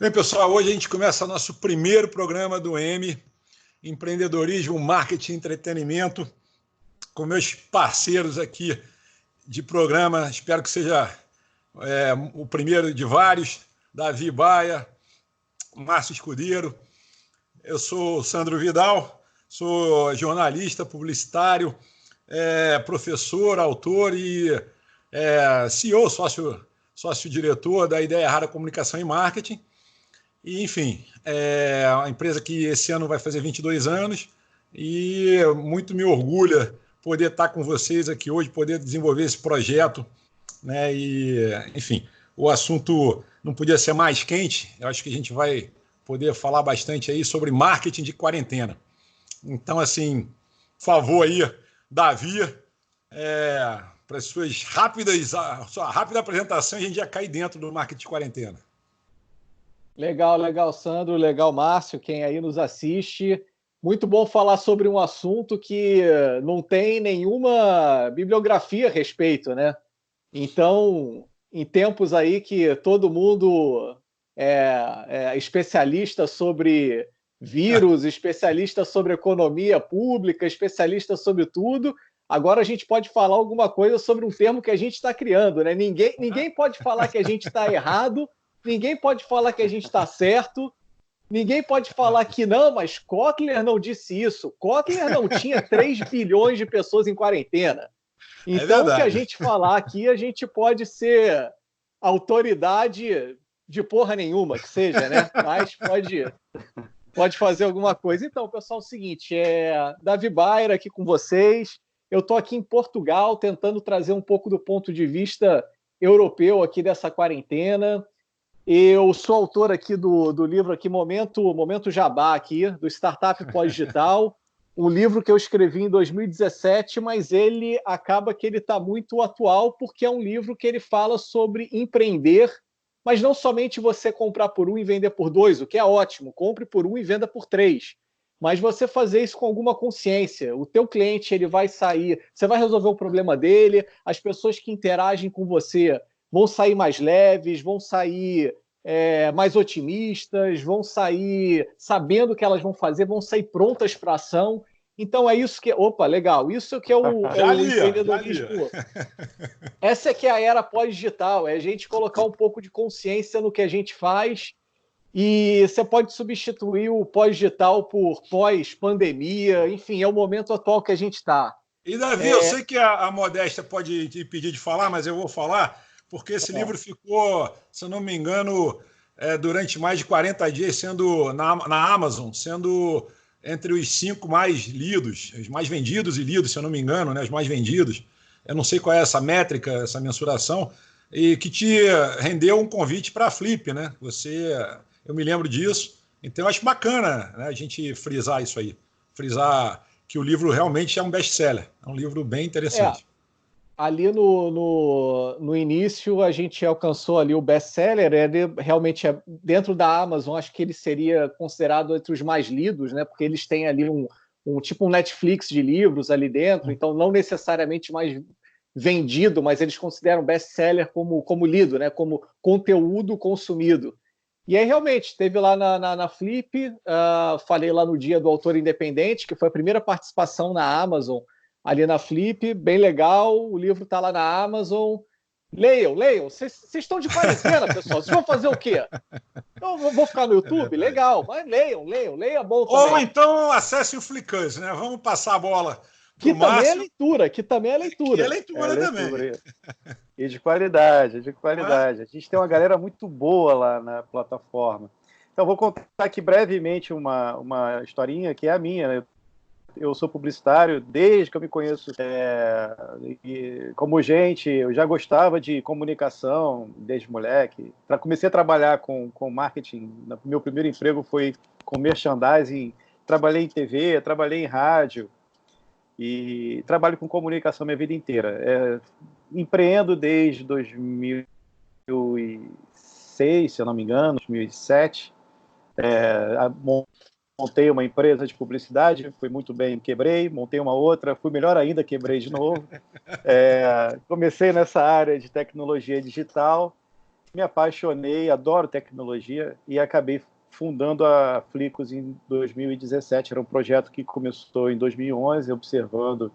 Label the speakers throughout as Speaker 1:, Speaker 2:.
Speaker 1: Bem, pessoal, hoje a gente começa nosso primeiro programa do M, Empreendedorismo, Marketing e Entretenimento, com meus parceiros aqui de programa. Espero que seja o primeiro de vários. Davi Baia, Márcio Escudeiro. Eu sou Sandro Vidal, sou jornalista, publicitário, professor, autor e CEO, sócio-diretor da Ideia Errada Comunicação e Marketing. E, enfim, é uma empresa que esse ano vai fazer 22 anos e muito me orgulha poder estar com vocês aqui hoje, poder desenvolver esse projeto, né? E, enfim, o assunto não podia ser mais quente. Eu acho que a gente vai poder falar bastante aí sobre marketing de quarentena. Então, assim, por favor aí, Davi, para a sua rápida apresentação, a gente já cai dentro do marketing de quarentena.
Speaker 2: Legal, Sandro, legal, Márcio, quem aí nos assiste. Muito bom falar sobre um assunto que não tem nenhuma bibliografia a respeito, né? Então, em tempos aí que todo mundo é especialista sobre vírus, especialista sobre economia pública, especialista sobre tudo, agora a gente pode falar alguma coisa sobre um termo que a gente está criando, né? Ninguém pode falar que a gente está errado, ninguém pode falar que a gente está certo, ninguém pode falar que não, mas Kotler não disse isso. Kotler não tinha 3 bilhões de pessoas em quarentena. Então, o que a gente falar aqui, a gente pode ser autoridade de porra nenhuma, que seja, né? Mas pode fazer alguma coisa. Então, pessoal, é o seguinte, Davi Baia aqui com vocês. Eu estou aqui em Portugal tentando trazer um pouco do ponto de vista europeu aqui dessa quarentena. Eu sou autor aqui do livro aqui, Momento Jabá, aqui, do Startup Pós-Digital, um livro que eu escrevi em 2017, mas ele acaba que ele está muito atual, porque é um livro que ele fala sobre empreender, mas não somente você comprar por 1 e vender por 2, o que é ótimo, compre por 1 e venda por 3, mas você fazer isso com alguma consciência. O teu cliente ele vai sair, você vai resolver o problema dele, as pessoas que interagem com você vão sair mais leves, vão sair mais otimistas, vão sair sabendo o que elas vão fazer, vão sair prontas para ação. Então é isso que... Opa, legal. Isso que é o empreendedorismo. Essa é que é a era pós-digital, é a gente colocar um pouco de consciência no que a gente faz, e você pode substituir o pós-digital por pós-pandemia, enfim, é o momento atual que a gente está.
Speaker 1: E, Davi, eu sei que a Modéstia pode te pedir de falar, mas eu vou falar, porque esse livro ficou, se eu não me engano, durante mais de 40 dias sendo na Amazon, sendo entre os 5 mais lidos, os mais vendidos e lidos, se eu não me engano, né, os mais vendidos. Eu não sei qual é essa métrica, essa mensuração, e que te rendeu um convite para a Flip, né? Eu me lembro disso. Então, eu acho bacana, né, a gente frisar isso aí, frisar que o livro realmente é um best-seller, é um livro bem interessante.
Speaker 2: Ali no início a gente alcançou ali o best-seller, ele realmente dentro da Amazon, acho que ele seria considerado entre os mais lidos, né? Porque eles têm ali tipo um Netflix de livros ali dentro, então não necessariamente mais vendido, mas eles consideram best-seller como lido, né? Como conteúdo consumido. E aí realmente teve lá na Flip, falei lá no dia do autor independente, que foi a primeira participação na Amazon ali na Flip, bem legal, o livro está lá na Amazon. Leiam, vocês estão de quarentena, pessoal, vocês vão fazer o quê? Então, vou ficar no YouTube? Legal, mas leiam, leia bom também.
Speaker 1: Ou então acesse o Flicus, né? Vamos passar a bola
Speaker 2: que também é leitura. Que é leitura
Speaker 3: também. E de qualidade, A gente tem uma galera muito boa lá na plataforma. Então, vou contar aqui brevemente uma historinha que é a minha, né? Eu sou publicitário desde que eu me conheço como gente. Eu já gostava de comunicação desde moleque. Comecei a trabalhar com marketing. Meu primeiro emprego foi com merchandising. Trabalhei em TV, trabalhei em rádio e trabalho com comunicação minha vida inteira. Empreendo desde 2006, se eu não me engano, 2007. Montei uma empresa de publicidade, fui muito bem, quebrei, montei uma outra, fui melhor ainda, quebrei de novo. Comecei nessa área de tecnologia digital me apaixonei, adoro tecnologia e acabei fundando a Flicos em 2017. Era um projeto que começou em 2011, observando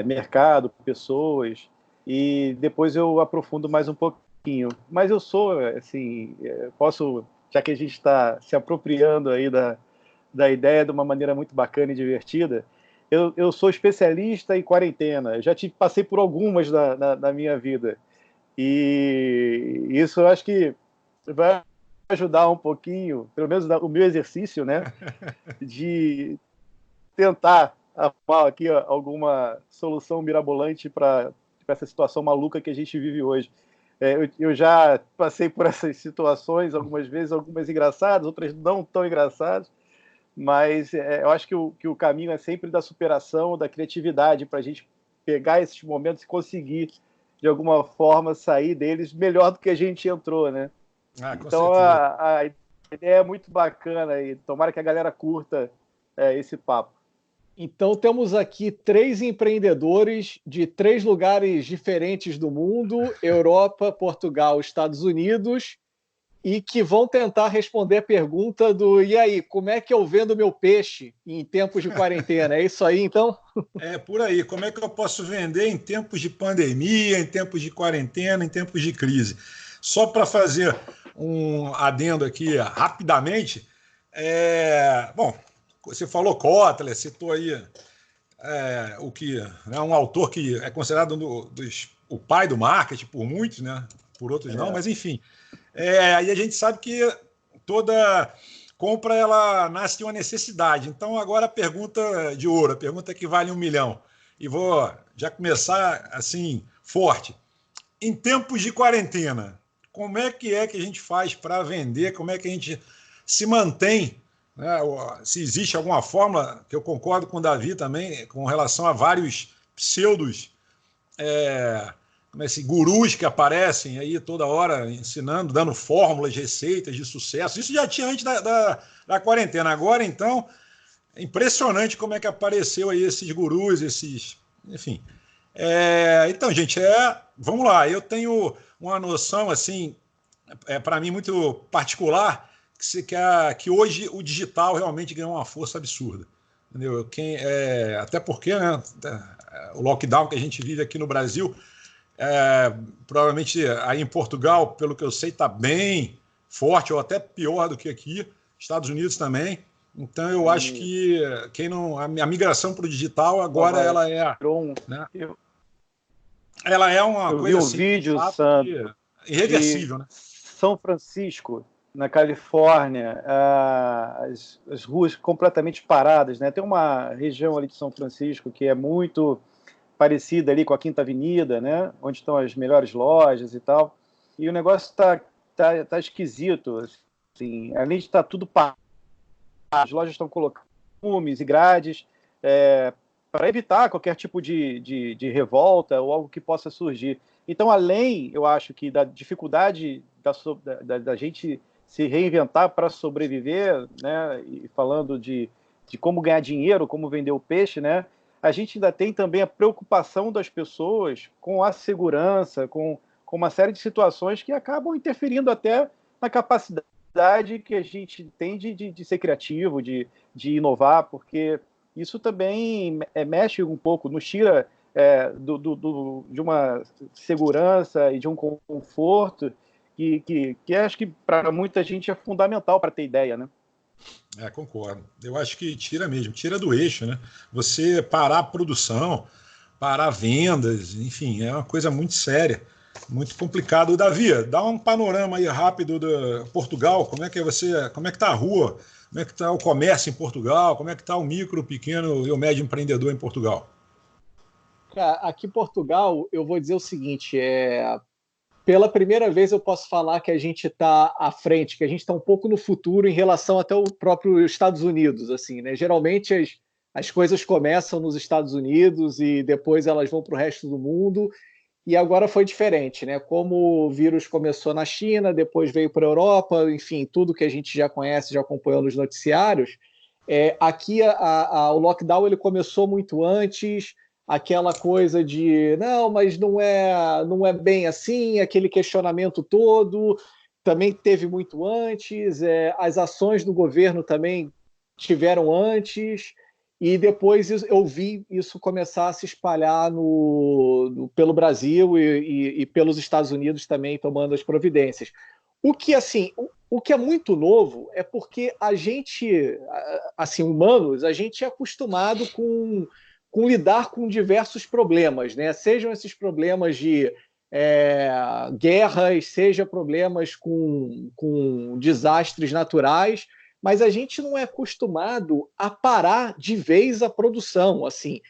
Speaker 3: mercado, pessoas, e depois eu aprofundo mais um pouquinho. Mas eu sou, assim, posso, já que a gente está se apropriando aí da ideia de uma maneira muito bacana e divertida, eu sou especialista em quarentena. Eu já passei por algumas na minha vida. E isso eu acho que vai ajudar um pouquinho, pelo menos o meu exercício, né, de tentar arrumar aqui alguma solução mirabolante para essa situação maluca que a gente vive hoje. Eu já passei por essas situações algumas vezes, algumas engraçadas, outras não tão engraçadas, mas eu acho que o caminho é sempre da superação, da criatividade, para a gente pegar esses momentos e conseguir, de alguma forma, sair deles melhor do que a gente entrou, né? Então, a ideia é muito bacana e tomara que a galera curta esse papo.
Speaker 2: Então, temos aqui 3 empreendedores de 3 lugares diferentes do mundo, Europa, Portugal, Estados Unidos, e que vão tentar responder a pergunta e aí, como é que eu vendo meu peixe em tempos de quarentena? É isso aí, então?
Speaker 1: É por aí. Como é que eu posso vender em tempos de pandemia, em tempos de quarentena, em tempos de crise? Só para fazer um adendo aqui rapidamente, bom, você falou Kotler, citou aí o que é um autor que é considerado o pai do marketing por muitos, né? Por outros não, mas enfim. Aí a gente sabe que toda compra ela nasce de uma necessidade. Então agora a pergunta de ouro, a pergunta que vale 1 milhão. E vou já começar assim forte. Em tempos de quarentena, como é que a gente faz para vender? Como é que a gente se mantém? Né? Se existe alguma fórmula, que eu concordo com o Davi também, com relação a vários pseudos gurus que aparecem aí toda hora ensinando, dando fórmulas, receitas de sucesso. Isso já tinha antes da quarentena. Agora, então, é impressionante como é que apareceu aí esses gurus, enfim. Então, gente, vamos lá. Eu tenho uma noção, assim, para mim, muito particular, que hoje o digital realmente ganhou uma força absurda. Entendeu? Até porque, né, o lockdown que a gente vive aqui no Brasil, provavelmente aí em Portugal, pelo que eu sei, está bem forte, ou até pior do que aqui, Estados Unidos também. Então eu acho que a migração para o digital agora ela né? Ela é uma coisa assim,
Speaker 3: vídeo,
Speaker 1: irreversível, né?
Speaker 3: São Francisco, na Califórnia, as ruas completamente paradas, né? Tem uma região ali de São Francisco que é muito parecida ali com a Quinta Avenida, né? Onde estão as melhores lojas e tal. E o negócio tá esquisito, assim. Além de estar tudo parado, as lojas estão colocando fumes e grades para evitar qualquer tipo de revolta ou algo que possa surgir. Então, além, eu acho que da dificuldade da gente se reinventar para sobreviver, né? E falando de como ganhar dinheiro, como vender o peixe, né? A gente ainda tem também a preocupação das pessoas com a segurança, com uma série de situações que acabam interferindo até na capacidade que a gente tem de ser criativo, de inovar, porque isso também mexe um pouco, nos tira de uma segurança e de um conforto que acho que para muita gente é fundamental para ter ideia, né?
Speaker 1: Concordo. Eu acho que tira mesmo, tira do eixo, né? Você parar a produção, parar vendas, enfim, é uma coisa muito séria, muito complicado. Davi, dá um panorama aí rápido de Portugal, como é que está a rua, como é que está o comércio em Portugal, como é que está o micro, o pequeno e o médio empreendedor em Portugal?
Speaker 2: Aqui em Portugal, eu vou dizer o seguinte, pela primeira vez eu posso falar que a gente está à frente, que a gente está um pouco no futuro em relação até ao próprio Estados Unidos, assim, né? Geralmente as coisas começam nos Estados Unidos e depois elas vão para o resto do mundo, e agora foi diferente, né? Como o vírus começou na China, depois veio para a Europa, enfim, tudo que a gente já conhece, já acompanhou nos noticiários, aqui o lockdown ele começou muito antes. aquela coisa de não, mas não é bem assim, aquele questionamento todo, também teve muito antes, as ações do governo também tiveram antes, e depois eu vi isso começar a se espalhar pelo Brasil e pelos Estados Unidos também tomando as providências. O que, assim, o que é muito novo é porque a gente, assim, humanos, a gente é acostumado com lidar com diversos problemas, né? Sejam esses problemas de guerras, seja problemas com desastres naturais, mas a gente não é acostumado a parar de vez a produção, assim.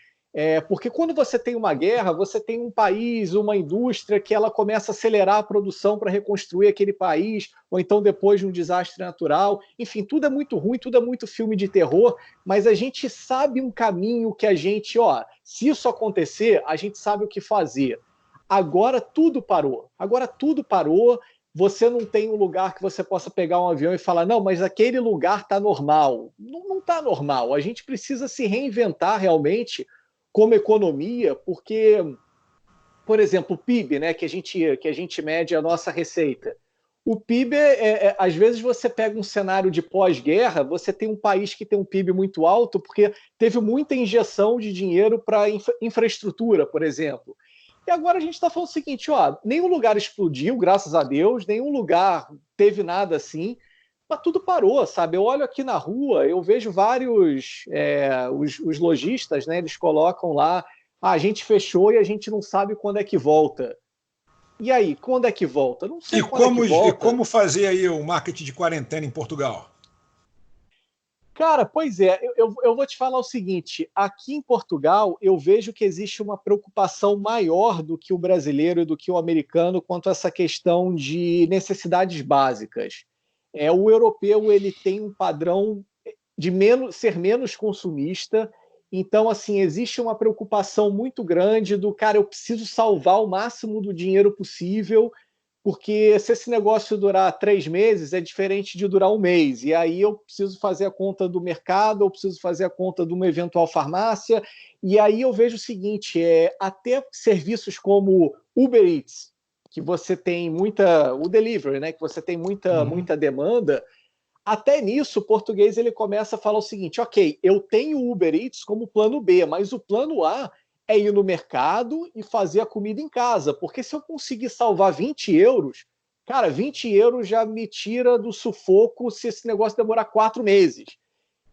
Speaker 2: Porque quando você tem uma guerra, você tem um país, uma indústria que ela começa a acelerar a produção para reconstruir aquele país, ou então depois de um desastre natural. Enfim, tudo é muito ruim, tudo é muito filme de terror, mas a gente sabe um caminho que a gente, se isso acontecer, a gente sabe o que fazer. Agora tudo parou. Agora tudo parou. Você não tem um lugar que você possa pegar um avião e falar, não, mas aquele lugar está normal. Não está normal. A gente precisa se reinventar realmente como economia, porque, por exemplo, o PIB, né, que a gente mede a nossa receita. O PIB, às vezes você pega um cenário de pós-guerra, você tem um país que tem um PIB muito alto porque teve muita injeção de dinheiro para infraestrutura, por exemplo. E agora a gente está falando o seguinte, nenhum lugar explodiu, graças a Deus, nenhum lugar teve nada assim, mas tudo parou, sabe? Eu olho aqui na rua, eu vejo vários, os lojistas, né? Eles colocam lá, a gente fechou e a gente não sabe quando é que volta. E aí, quando é que volta? Não sei quando é que volta.
Speaker 1: E como fazer aí o marketing de quarentena em Portugal?
Speaker 2: Cara, pois é, eu vou te falar o seguinte, aqui em Portugal eu vejo que existe uma preocupação maior do que o brasileiro e do que o americano quanto a essa questão de necessidades básicas. O europeu ele tem um padrão de ser menos consumista, então assim, existe uma preocupação muito grande do cara, eu preciso salvar o máximo do dinheiro possível, porque se esse negócio durar 3 meses, é diferente de durar um mês. E aí eu preciso fazer a conta do mercado, eu preciso fazer a conta de uma eventual farmácia. E aí eu vejo o seguinte, até serviços como Uber Eats, que você tem o delivery, né, que você tem muita demanda, até nisso o português ele começa a falar o seguinte, ok, eu tenho o Uber Eats como plano B, mas o plano A é ir no mercado e fazer a comida em casa, porque se eu conseguir salvar 20 euros, cara, 20 euros já me tira do sufoco se esse negócio demorar 4 meses.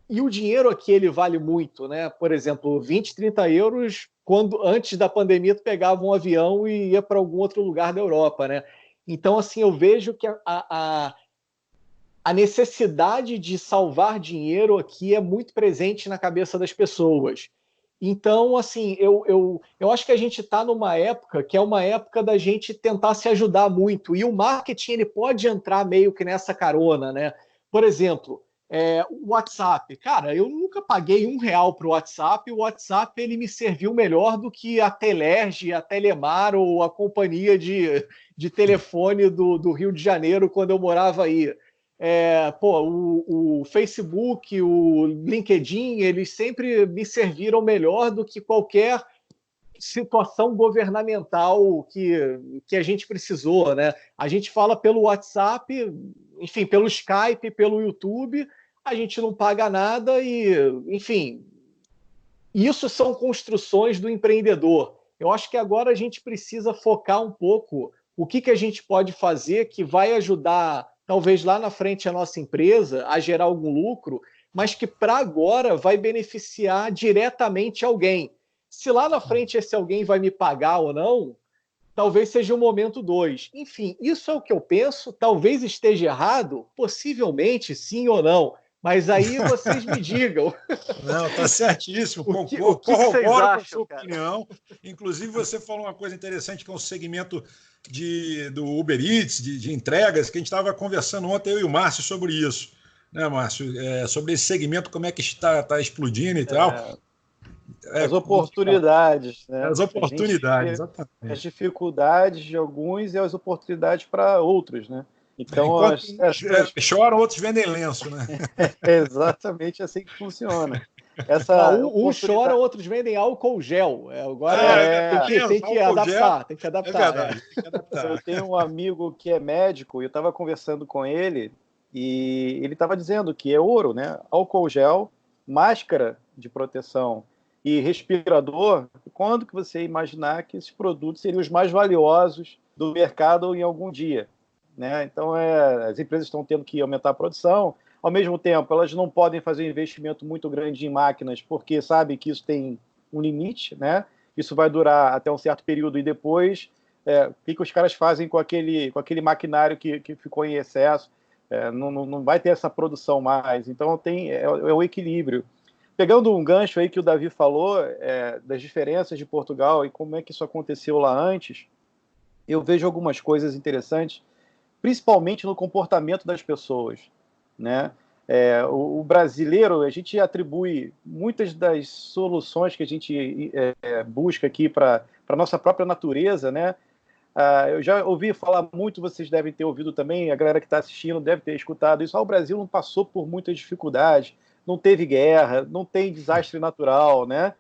Speaker 2: E o dinheiro aqui, ele vale muito, né? Por exemplo, 20, 30 euros, quando antes da pandemia tu pegava um avião e ia para algum outro lugar da Europa, né? Então, assim, eu vejo que a necessidade de salvar dinheiro aqui é muito presente na cabeça das pessoas. Então, assim, eu acho que a gente está numa época que é uma época da gente tentar se ajudar muito. E o marketing ele pode entrar meio que nessa carona, né? Por exemplo, o WhatsApp. Cara, eu nunca paguei R$1 para o WhatsApp. O WhatsApp ele me serviu melhor do que a Telerge, a Telemar ou a companhia de telefone do Rio de Janeiro quando eu morava aí. O Facebook, o LinkedIn, eles sempre me serviram melhor do que qualquer situação governamental que a gente precisou, né? A gente fala pelo WhatsApp, enfim, pelo Skype, pelo YouTube, a gente não paga nada e, enfim, isso são construções do empreendedor. Eu acho que agora a gente precisa focar um pouco o que a gente pode fazer que vai ajudar talvez lá na frente a nossa empresa a gerar algum lucro, mas que para agora vai beneficiar diretamente alguém. Se lá na frente esse alguém vai me pagar ou não, talvez seja o momento 2. Enfim, isso é o que eu penso, talvez esteja errado, possivelmente sim ou não, mas aí vocês me digam.
Speaker 1: Não, está certíssimo,
Speaker 2: corroboro
Speaker 1: com a sua
Speaker 2: cara?
Speaker 1: opinião. Inclusive, você falou uma coisa interessante, que é um segmento do Uber Eats, de entregas, que a gente estava conversando ontem, eu e o Márcio, sobre isso. Né, Márcio? Sobre esse segmento, como é que está explodindo e tal.
Speaker 3: As oportunidades. Né?
Speaker 1: As oportunidades, exatamente.
Speaker 3: As dificuldades de alguns e as oportunidades para outros, né? Então,
Speaker 1: choram, outros vendem lenço, né?
Speaker 3: É exatamente assim que funciona.
Speaker 2: Um chora, outros vendem álcool gel. Agora tem que adaptar, tem que adaptar.
Speaker 1: É verdade, tem que adaptar.
Speaker 3: Eu tenho um amigo que é médico e eu estava conversando com ele e ele estava dizendo que é ouro, né? Álcool gel, máscara de proteção e respirador. Quando que você ia imaginar que esses produtos seriam os mais valiosos do mercado em algum dia, né? Então, as empresas estão tendo que aumentar a produção. Ao mesmo tempo, elas não podem fazer um investimento muito grande em máquinas, porque sabem que isso tem um limite, né? Isso vai durar até um certo período e depois, o que os caras fazem com aquele maquinário que ficou em excesso? Não vai ter essa produção mais. Então, é o equilíbrio. Pegando um gancho aí que o Davi falou, das diferenças de Portugal e como é que isso aconteceu lá antes, eu vejo algumas coisas interessantes, principalmente no comportamento das pessoas, né? O brasileiro, a gente atribui muitas das soluções que a gente busca aqui para a nossa própria natureza, né? Eu já ouvi falar muito, vocês devem ter ouvido também, a galera que está assistindo deve ter escutado isso. O Brasil não passou por muitas dificuldades, não teve guerra, não tem desastre natural, né?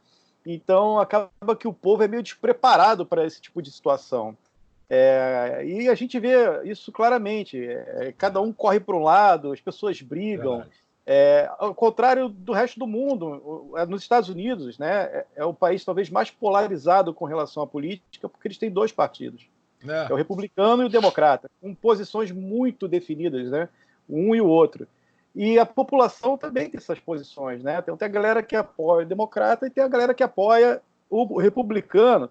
Speaker 3: Então, acaba que o povo é meio despreparado para esse tipo de situação. E a gente vê isso claramente. Cada um corre para um lado, as pessoas brigam. Ao contrário do resto do mundo, nos Estados Unidos, né, é o país talvez mais polarizado com relação à política, porque eles têm dois partidos. É o republicano e o democrata, com posições muito definidas, né, um e o outro. E a população também tem essas posições, né? Tem a galera que apoia o democrata e tem a galera que apoia o republicano.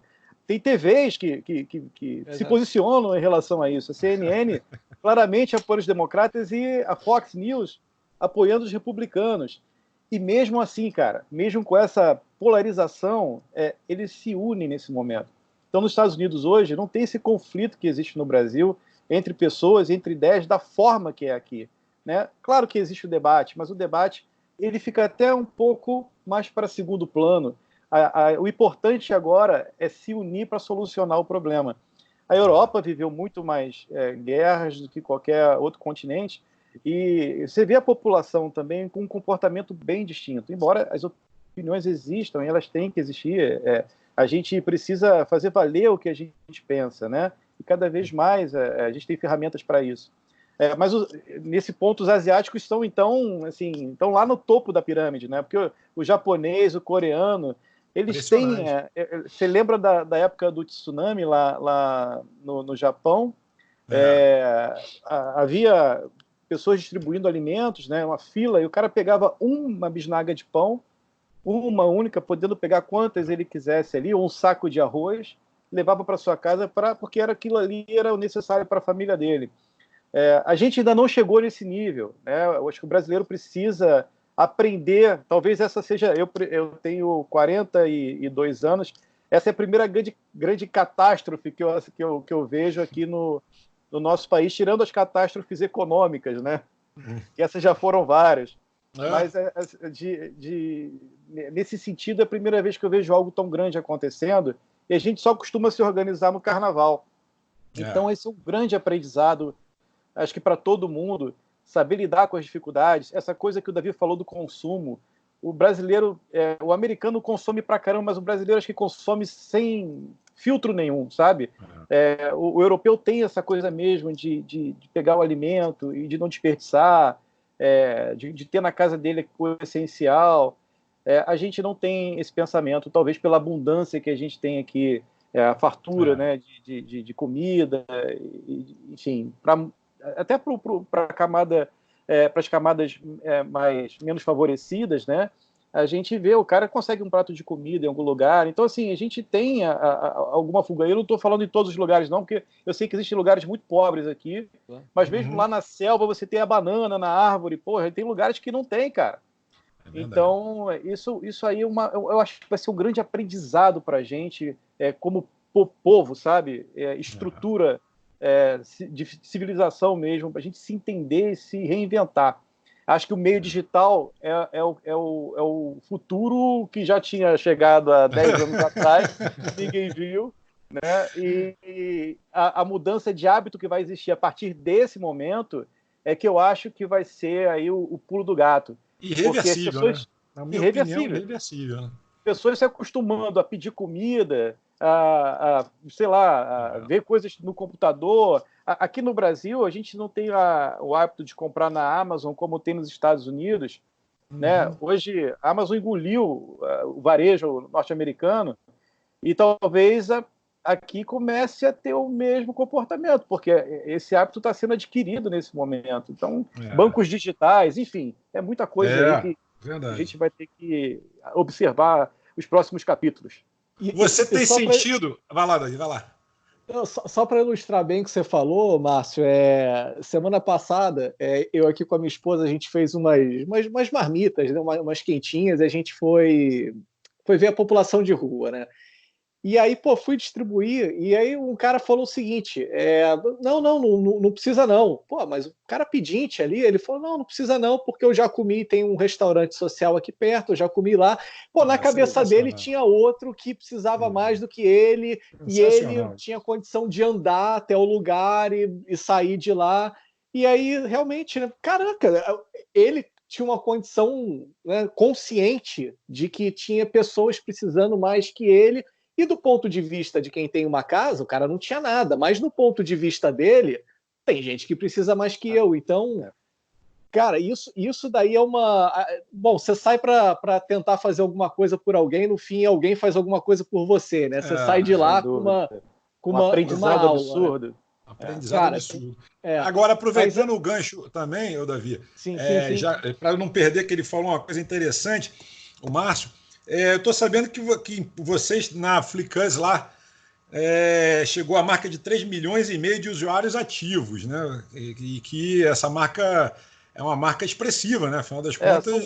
Speaker 3: Tem TVs que se posicionam em relação a isso. A CNN claramente apoia os democratas e a Fox News apoiando os republicanos. E mesmo assim, cara, mesmo com essa polarização, eles se unem nesse momento. Então, nos Estados Unidos hoje, não tem esse conflito que existe no Brasil entre pessoas, entre ideias, da forma que é aqui, né? Claro que existe o debate, mas o debate ele fica até um pouco mais para segundo plano. O importante agora é se unir para solucionar o problema. A Europa viveu muito mais guerras do que qualquer outro continente, e você vê a população também com um comportamento bem distinto. Embora as opiniões existam, elas têm que existir, a gente precisa fazer valer o que a gente pensa, né? E cada vez mais a gente tem ferramentas para isso. Mas nesse ponto os asiáticos estão lá no topo da pirâmide, né? Porque o japonês, o coreano, eles têm... você lembra da época do tsunami lá no Japão? Havia pessoas distribuindo alimentos, né? Uma fila, e o cara pegava uma bisnaga de pão, uma única, podendo pegar quantas ele quisesse ali, ou um saco de arroz, levava para sua casa, porque aquilo ali era o necessário para a família dele. A gente ainda não chegou nesse nível, né? Eu acho que o brasileiro precisa aprender, talvez essa seja, eu tenho 42 anos, essa é a primeira grande catástrofe que eu vejo aqui no nosso país, tirando as catástrofes econômicas, né? Que essas já foram várias. Mas nesse sentido, é a primeira vez que eu vejo algo tão grande acontecendo, e a gente só costuma se organizar no carnaval. Então esse é um grande aprendizado, acho que para todo mundo, saber lidar com as dificuldades, essa coisa que o Davi falou do consumo. O brasileiro, o americano consome pra caramba, mas o brasileiro acho que consome sem filtro nenhum, sabe? O europeu tem essa coisa mesmo de pegar o alimento e de não desperdiçar, de ter na casa dele o essencial. A gente não tem esse pensamento, talvez pela abundância que a gente tem aqui, a fartura, né, de comida, enfim, até para as camadas menos favorecidas, né? A gente vê, o cara consegue um prato de comida em algum lugar. Então, assim, a gente tem alguma fuga. Eu não estou falando em todos os lugares, não, porque eu sei que existem lugares muito pobres aqui, mas mesmo lá na selva você tem a banana na árvore. Porra, tem lugares que não tem, cara. Então, isso aí eu acho que vai ser um grande aprendizado para a gente, como povo, sabe? Estrutura de civilização mesmo, para a gente se entender e se reinventar. Acho que o meio digital é o futuro que já tinha chegado há 10 anos atrás, ninguém viu, né? E a mudança de hábito que vai existir a partir desse momento é que eu acho que vai ser aí o pulo do gato.
Speaker 1: Irreversível, né? na minha opinião, irreversível. Né?
Speaker 3: Pessoas se acostumando a pedir comida, sei lá, a ver coisas no computador. Aqui no Brasil, a gente não tem o hábito de comprar na Amazon como tem nos Estados Unidos. Né? Hoje, a Amazon engoliu o varejo norte-americano e talvez aqui comece a ter o mesmo comportamento, porque esse hábito está sendo adquirido nesse momento. Então, bancos digitais, enfim, é muita coisa aí que a gente vai ter que observar os próximos capítulos.
Speaker 1: Você tem sentido... Vai lá, Davi, vai lá.
Speaker 2: Só para ilustrar bem o que você falou, Márcio, semana passada, eu aqui com a minha esposa, a gente fez umas marmitas, né, umas quentinhas, e a gente foi ver a população de rua, né? E aí, fui distribuir, e aí um cara falou o seguinte, não precisa não. Mas o cara pedinte ali, ele falou, não precisa não, porque eu já comi, tem um restaurante social aqui perto, eu já comi lá. Na cabeça dele tinha outro que precisava mais do que ele, e ele tinha condição de andar até o lugar e sair de lá. E aí, realmente, né, caraca, ele tinha uma condição, né, consciente de que tinha pessoas precisando mais que ele. E do ponto de vista de quem tem uma casa, o cara não tinha nada, mas no ponto de vista dele, tem gente que precisa mais que eu. Então, cara, isso daí é uma... Bom, você sai para tentar fazer alguma coisa por alguém, no fim alguém faz alguma coisa por você, né? Você sai de lá com
Speaker 3: um aprendizado
Speaker 2: aula,
Speaker 3: absurdo.
Speaker 2: Né?
Speaker 1: Aprendizado absurdo. Agora, aproveitando o gancho também, Davi,
Speaker 2: sim.
Speaker 1: Para não perder que ele falou uma coisa interessante, o Márcio, eu estou sabendo que vocês na Flicus lá chegou à marca de 3,5 milhões de usuários ativos, né? E que essa marca é uma marca expressiva, né? Afinal das contas...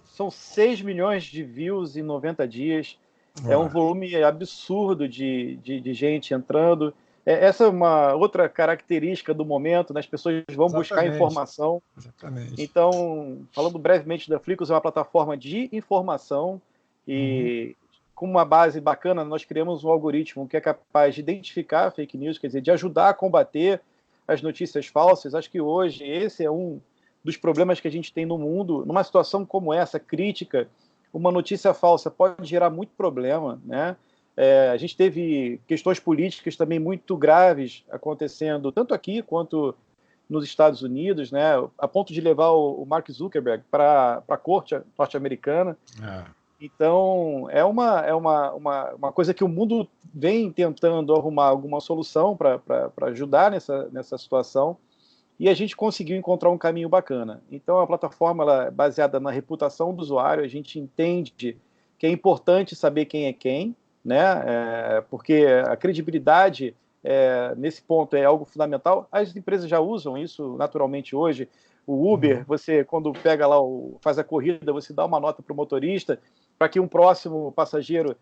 Speaker 3: São 6 milhões de views em 90 dias. É um volume absurdo de gente entrando. Essa é uma outra característica do momento, né? As pessoas vão buscar informação.
Speaker 1: Exatamente.
Speaker 3: Então, falando brevemente da Flicus, é uma plataforma de informação e com uma base bacana, nós criamos um algoritmo que é capaz de identificar fake news, quer dizer, de ajudar a combater as notícias falsas. Acho que hoje esse é um dos problemas que a gente tem no mundo. Numa situação como essa, crítica, uma notícia falsa pode gerar muito problema, né? A gente teve questões políticas também muito graves acontecendo, tanto aqui quanto nos Estados Unidos, né, a ponto de levar o Mark Zuckerberg para a corte norte-americana. Então, é uma coisa que o mundo vem tentando arrumar alguma solução para ajudar nessa situação, e a gente conseguiu encontrar um caminho bacana. Então, a plataforma ela é baseada na reputação do usuário, a gente entende que é importante saber quem é quem, né? Porque a credibilidade nesse ponto é algo fundamental. As empresas já usam isso naturalmente hoje. O Uber, você quando pega lá, faz a corrida, você dá uma nota para o motorista para que um próximo passageiro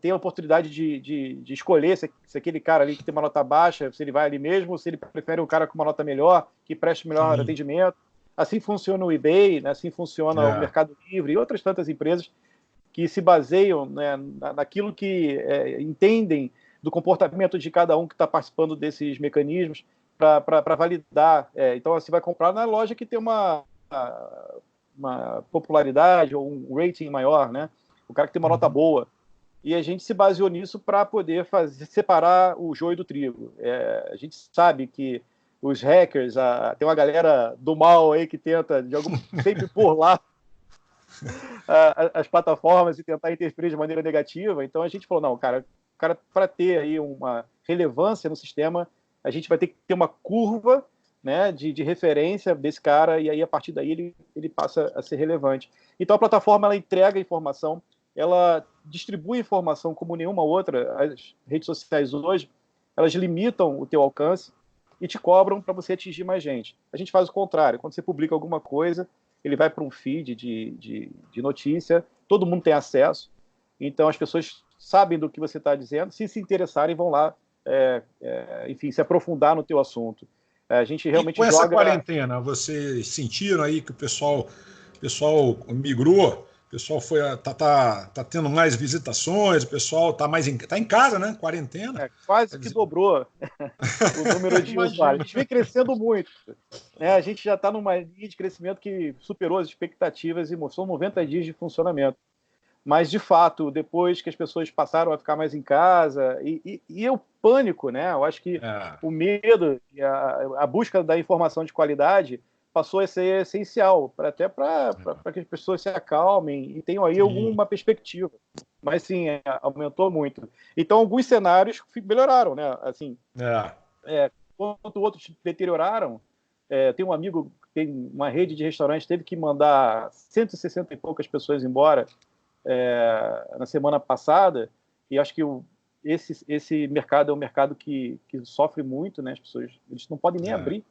Speaker 3: tenha a oportunidade de escolher se aquele cara ali que tem uma nota baixa, se ele vai ali mesmo, ou se ele prefere um cara com uma nota melhor, que preste melhor atendimento. Assim funciona o eBay, né? Assim funciona o Mercado Livre e outras tantas empresas que se baseiam, né, naquilo que entendem do comportamento de cada um que está participando desses mecanismos para validar. Então, você vai comprar na loja que tem uma popularidade ou um rating maior, né? O cara que tem uma nota boa. E a gente se baseou nisso para poder separar o joio do trigo. A gente sabe que os hackers, tem uma galera do mal aí que tenta sempre por lá as plataformas e tentar interferir de maneira negativa. Então a gente falou, não, cara, para ter aí uma relevância no sistema, a gente vai ter que ter uma curva, né, de referência desse cara, e aí a partir daí ele passa a ser relevante. Então a plataforma ela entrega informação, ela distribui informação como nenhuma outra. As redes sociais hoje, elas limitam o teu alcance e te cobram para você atingir mais gente. A gente faz o contrário. Quando você publica alguma coisa, ele vai para um feed de notícia, todo mundo tem acesso, então as pessoas sabem do que você está dizendo, se interessarem vão lá, enfim, se aprofundar no teu assunto. A gente realmente
Speaker 1: essa quarentena, vocês sentiram aí que o pessoal migrou O pessoal tá tendo mais visitações, o pessoal tá em casa, né? Quarentena.
Speaker 3: Quase que dobrou o número de usuários. A gente vem crescendo muito. Né? A gente já está numa linha de crescimento que superou as expectativas e são 90 dias de funcionamento. Mas, de fato, depois que as pessoas passaram a ficar mais em casa, e o pânico, né? Eu acho que o medo, a busca da informação de qualidade passou a ser essencial, até para que as pessoas se acalmem e tenham aí alguma perspectiva. Mas, sim, aumentou muito. Então, alguns cenários melhoraram, né? Assim, enquanto outros deterioraram. Tem um amigo que tem uma rede de restaurantes, teve que mandar 160 e poucas pessoas embora na semana passada, e acho que esse mercado é um mercado que sofre muito, né? As pessoas eles não podem nem abrir.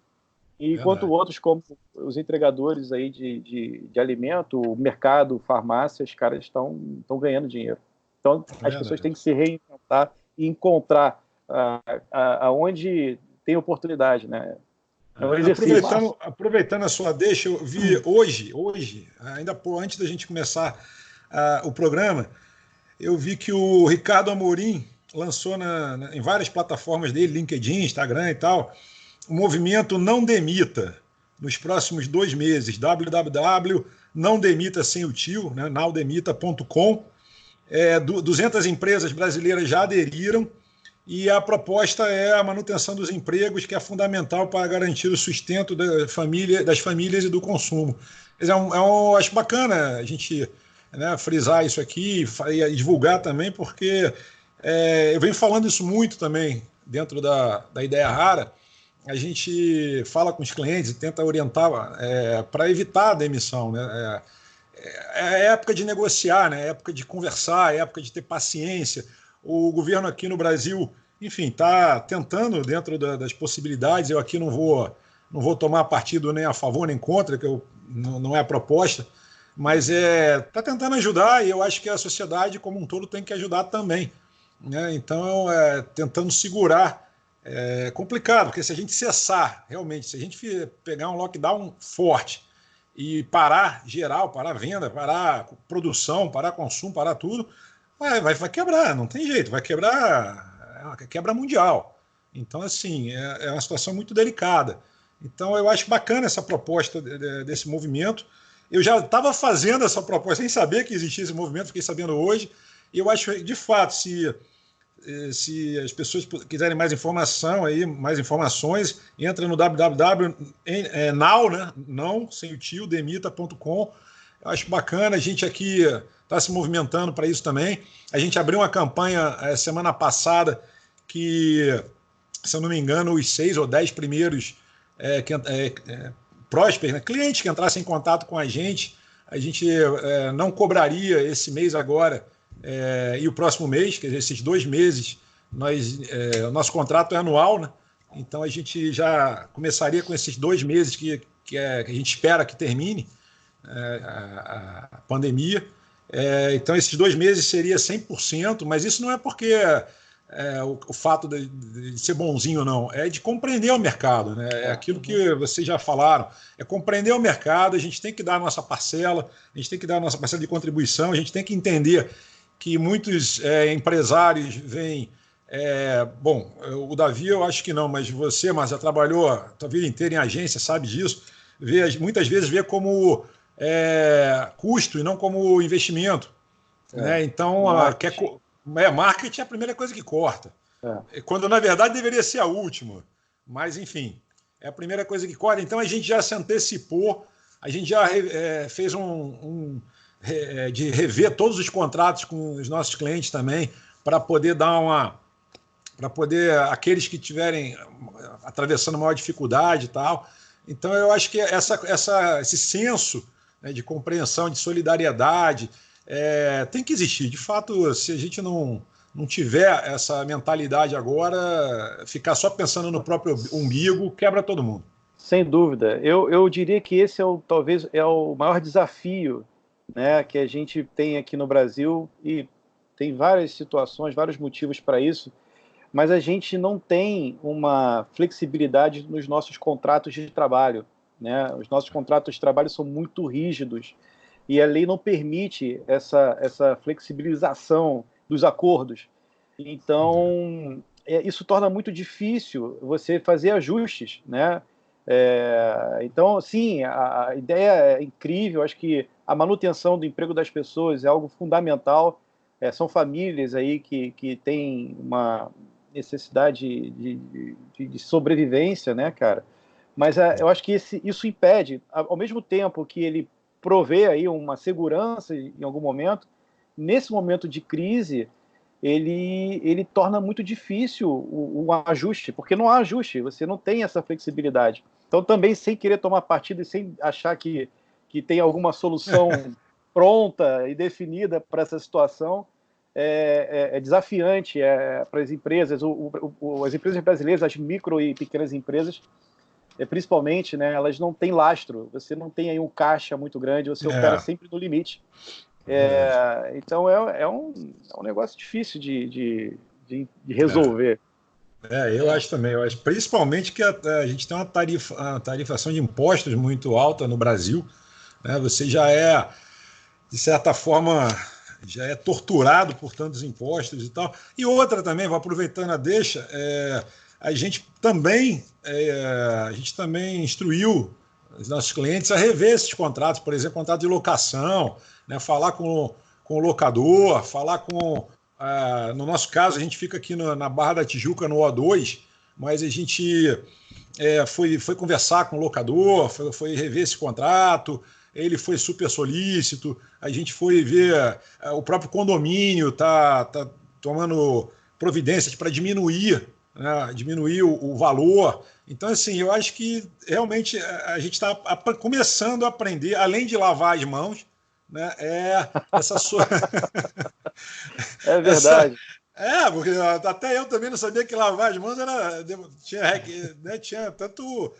Speaker 3: E enquanto outros, como os entregadores aí de alimento, o mercado, farmácia, os caras estão ganhando dinheiro. Então, as pessoas têm que se reinventar e encontrar aonde tem oportunidade, né? É um exercício.
Speaker 1: Aproveitando a sua deixa, eu vi hoje, ainda antes da gente começar o programa, eu vi que o Ricardo Amorim lançou em várias plataformas dele, LinkedIn, Instagram e tal, o movimento Não Demita, nos próximos 2 meses, www.nãodemita sem o tio, né, nãodemita.com. 200 empresas brasileiras já aderiram e a proposta é a manutenção dos empregos, que é fundamental para garantir o sustento das famílias e do consumo. Acho bacana a gente, né, frisar isso aqui e divulgar também, porque eu venho falando isso muito também dentro da Ideia Rara. A gente fala com os clientes e tenta orientar para evitar a demissão, né? É época de negociar, né? É época de conversar, é época de ter paciência. O governo aqui no Brasil, enfim, está tentando dentro das possibilidades. Eu aqui não vou tomar partido nem a favor nem contra, que não é a proposta, mas está tentando ajudar, e eu acho que a sociedade como um todo tem que ajudar também, né? Então, tentando segurar. É complicado, porque se a gente cessar, realmente, se a gente pegar um lockdown forte e parar geral, parar venda, parar produção, parar consumo, parar tudo, vai quebrar, não tem jeito, vai quebrar, quebra mundial. Então, assim, é uma situação muito delicada. Então, eu acho bacana essa proposta desse movimento. Eu já estava fazendo essa proposta sem saber que existia esse movimento, fiquei sabendo hoje, e eu acho, de fato, se as pessoas quiserem mais informação, mais informações, entra no www.now, né? Não, sem o tio, demita.com. Eu acho bacana, a gente aqui está se movimentando para isso também. A gente abriu uma campanha semana passada que, se eu não me engano, os 6 ou 10 primeiros prósperos, né, clientes que entrassem em contato com a gente não cobraria esse mês agora e o próximo mês, quer dizer, esses 2 meses, o nosso contrato é anual, né? Então a gente já começaria com esses 2 meses que a gente espera que termine a pandemia. Então esses 2 meses seria 100%, mas isso não é porque o fato de ser bonzinho, não, é de compreender o mercado, né? É aquilo que vocês já falaram, é compreender o mercado, a gente tem que dar a nossa parcela, a gente tem que dar a nossa parcela de contribuição, a gente tem que entender que muitos empresários vêm. Bom, o Davi eu acho que não, mas você, mas já trabalhou a tua vida inteira em agência, sabe disso, muitas vezes vê como custo e não como investimento. Né? Então, marketing é a primeira coisa que corta, quando na verdade deveria ser a última, mas enfim, é a primeira coisa que corta. Então a gente já se antecipou, a gente já fez de rever todos os contratos com os nossos clientes também, para poder aqueles que estiverem atravessando maior dificuldade e tal. Então eu acho que esse senso, né, de compreensão, de solidariedade tem que existir. De fato, se a gente não tiver essa mentalidade agora, ficar só pensando no próprio umbigo, quebra todo mundo.
Speaker 3: Sem dúvida. Eu diria que esse talvez é o maior desafio, né, que a gente tem aqui no Brasil, e tem várias situações, vários motivos para isso, mas a gente não tem uma flexibilidade nos nossos contratos de trabalho, né? Os nossos contratos de trabalho são muito rígidos. e a lei não permite essa flexibilização dos acordos. Então, isso torna muito difícil você fazer ajustes, né? Então, sim, a ideia é incrível. Acho que a manutenção do emprego das pessoas é algo fundamental. São famílias aí que têm uma necessidade de sobrevivência, né, cara? Mas eu acho que isso impede, ao mesmo tempo que ele provê aí uma segurança em algum momento, nesse momento de crise, ele torna muito difícil o ajuste, porque não há ajuste, você não tem essa flexibilidade. Então, também, sem querer tomar partido e sem achar que tem alguma solução pronta e definida para essa situação, é desafiante para as empresas. As empresas brasileiras, as micro e pequenas empresas, principalmente, né, elas não têm lastro, você não tem aí um caixa muito grande, você opera sempre no limite. Então é um negócio difícil de resolver.
Speaker 1: Eu acho também. Eu acho, principalmente que a gente tem uma tarifação de impostos muito alta no Brasil, né? Você já de certa forma, já é torturado por tantos impostos e tal. E outra também, vou aproveitando a deixa, a gente também instruiu os nossos clientes a rever esses contratos, por exemplo, contrato de locação, né, falar com o locador, falar com... no nosso caso, a gente fica aqui na Barra da Tijuca, no O2, mas a gente foi conversar com o locador, foi rever esse contrato, ele foi super solícito, a gente foi ver o próprio condomínio tá tomando providências para diminuir, né, diminuir o valor. Então, assim, eu acho que realmente a gente está começando a aprender, além de lavar as mãos, né, essa sua...
Speaker 3: É verdade.
Speaker 1: Porque até eu também não sabia que lavar as mãos tinha tanto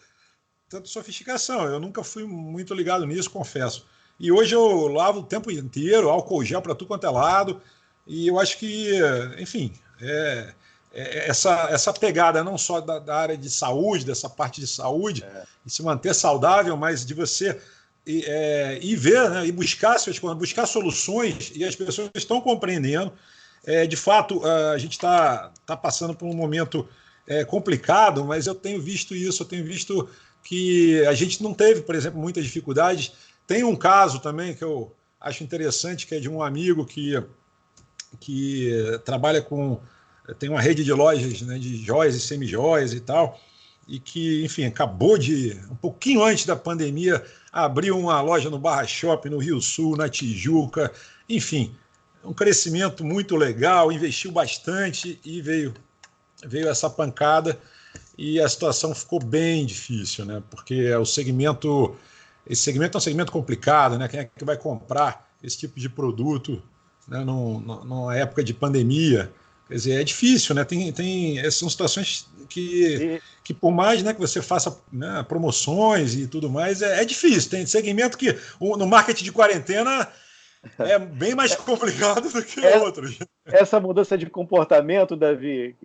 Speaker 1: sofisticação. Eu nunca fui muito ligado nisso, confesso. E hoje eu lavo o tempo inteiro, álcool gel para tudo quanto é lado. E eu acho que, enfim, essa pegada não só da área de saúde, dessa parte de saúde, de se manter saudável, mas de você ir ver, né, e buscar soluções, e as pessoas estão compreendendo. De fato, a gente está passando por um momento complicado, mas eu tenho visto isso, eu tenho visto que a gente não teve, por exemplo, muitas dificuldades. Tem um caso também que eu acho interessante, que é de um amigo que trabalha tem uma rede de lojas, né, de joias e semijoias e tal, e que, enfim, acabou um pouquinho antes da pandemia, abriu uma loja no Barra Shopping, no Rio Sul, na Tijuca, enfim, um crescimento muito legal, investiu bastante e veio essa pancada e a situação ficou bem difícil, né? Porque esse segmento é um segmento complicado, né? Quem é que vai comprar esse tipo de produto, né, numa época de pandemia? Quer dizer, é difícil, né? São situações que por mais, né, que você faça, né, promoções e tudo mais, é difícil. Tem segmento que no marketing de quarentena é bem mais complicado do que outros.
Speaker 3: Essa mudança de comportamento, Davi,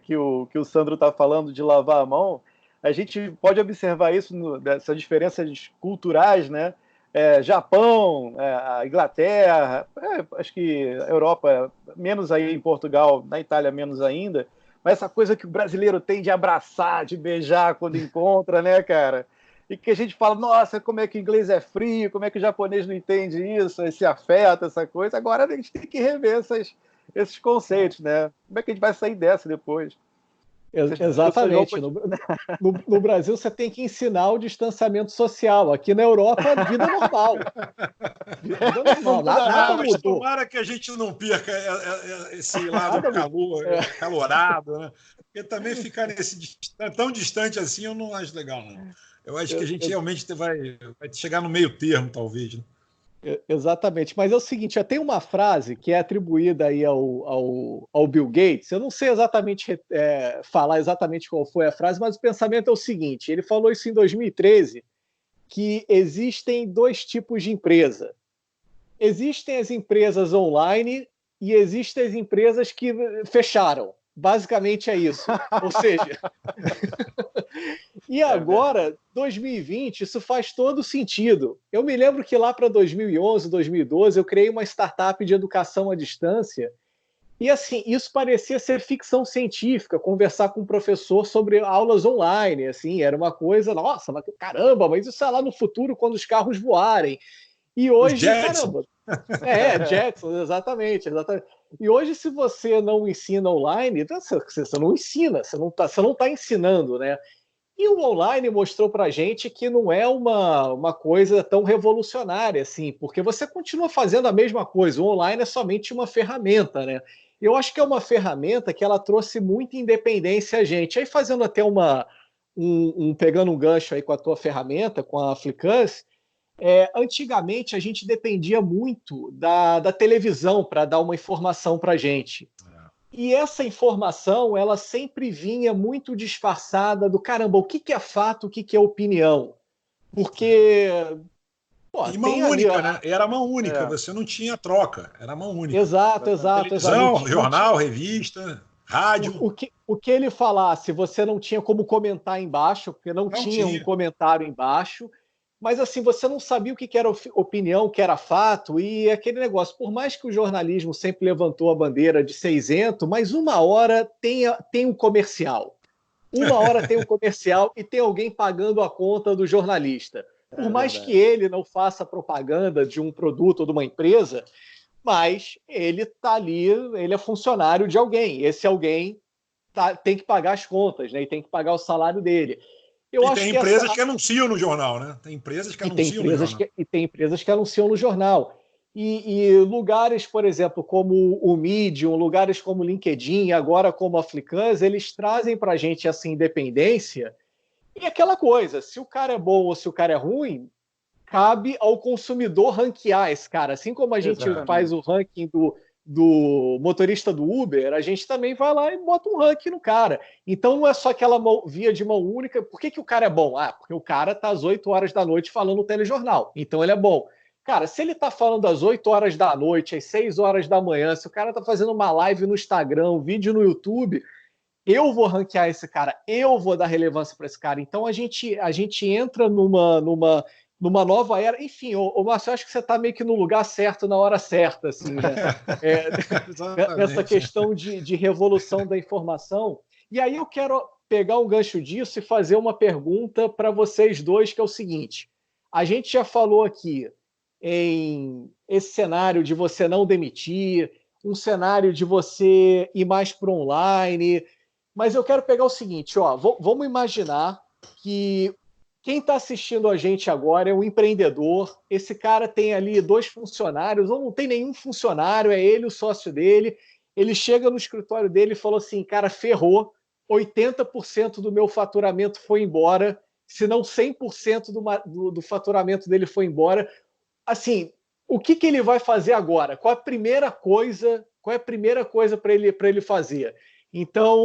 Speaker 3: que o Sandro está falando de lavar a mão, a gente pode observar isso dessas diferenças culturais, né? Japão, a Inglaterra, acho que a Europa, menos aí em Portugal, na Itália menos ainda, mas essa coisa que o brasileiro tem de abraçar, de beijar quando encontra, né, cara? E que a gente fala, nossa, como é que o inglês é frio, como é que o japonês não entende isso, esse afeto, essa coisa. Agora a gente tem que rever esses conceitos, né? Como é que a gente vai sair dessa depois?
Speaker 2: Exatamente. No Brasil, você tem que ensinar o distanciamento social. Aqui na Europa, vida normal.
Speaker 1: Vida normal. Nada mudou. Tomara que a gente não perca esse lado calorado, né? Porque também ficar tão distante assim, eu não acho legal, não. Eu acho que a gente realmente vai chegar no meio termo, talvez, né?
Speaker 2: Exatamente, mas é o seguinte, tem uma frase que é atribuída aí ao Bill Gates, eu não sei exatamente falar exatamente qual foi a frase, mas o pensamento é o seguinte, ele falou isso em 2013, que existem dois tipos de empresa. Existem as empresas online e existem as empresas que fecharam. Basicamente é isso. Ou seja, E agora, 2020, isso faz todo sentido. Eu me lembro que lá para 2011, 2012, eu criei uma startup de educação à distância. E assim, isso parecia ser ficção científica, conversar com um professor sobre aulas online, assim, era uma coisa, nossa, mas caramba, mas isso é lá no futuro quando os carros voarem. E hoje, caramba, Jackson, exatamente. E hoje, se você não ensina online, você não ensina, você não tá ensinando, né? E o online mostrou para a gente que não é uma coisa tão revolucionária assim, porque você continua fazendo a mesma coisa. O online é somente uma ferramenta, né? Eu acho que é uma ferramenta que ela trouxe muita independência a gente. Aí fazendo até pegando um gancho aí com a tua ferramenta, com a Flicans, antigamente a gente dependia muito da televisão para dar uma informação para a gente. E essa informação, ela sempre vinha muito disfarçada do caramba, o que é fato, o que é opinião? Porque... Pô,
Speaker 1: e mão única, né? Era mão única, você não tinha troca, era mão única.
Speaker 2: Exato.
Speaker 1: Televisão, jornal, revista, rádio.
Speaker 2: O que ele falasse, você não tinha como comentar embaixo, porque não tinha um comentário embaixo. Mas assim, você não sabia o que era opinião, o que era fato, e aquele negócio, por mais que o jornalismo sempre levantou a bandeira de ser isento, mas uma hora tem um comercial. Uma hora tem um comercial e tem alguém pagando a conta do jornalista. Por mais que ele não faça propaganda de um produto ou de uma empresa, mas ele está ali, ele é funcionário de alguém. Esse alguém tem que pagar as contas, né? E tem que pagar o salário dele.
Speaker 1: Tem empresas que anunciam no jornal, né? Tem empresas que anunciam no jornal.
Speaker 2: E tem empresas que anunciam no jornal. E lugares, por exemplo, como o Medium, lugares como o LinkedIn, agora como a Flicans, eles trazem para a gente essa independência. E aquela coisa, se o cara é bom ou se o cara é ruim, cabe ao consumidor ranquear esse cara. Assim como a gente faz o ranking do motorista do Uber, a gente também vai lá e bota um ranking no cara. Então não é só aquela via de mão única. Por que o cara é bom? Porque o cara está às 8 horas da noite falando no telejornal. Então ele é bom. Cara, se ele está falando às 8 horas da noite, às 6 horas da manhã, se o cara está fazendo uma live no Instagram, um vídeo no YouTube, eu vou ranquear esse cara, eu vou dar relevância para esse cara. Então a gente entra numa nova era. Enfim, Márcio, eu acho que você está meio que no lugar certo, na hora certa, assim, né? Essa questão de revolução da informação. E aí eu quero pegar um gancho disso e fazer uma pergunta para vocês dois, que é o seguinte. A gente já falou aqui em esse cenário de você não demitir, um cenário de você ir mais para online, mas eu quero pegar o seguinte, vamos imaginar que quem está assistindo a gente agora é um empreendedor, esse cara tem ali 2 funcionários, ou não tem nenhum funcionário, é ele o sócio dele, ele chega no escritório dele e falou assim, cara, ferrou, 80% do meu faturamento foi embora, se não 100% do faturamento dele foi embora. Assim, o que ele vai fazer agora? Qual é a primeira coisa para ele fazer? Então,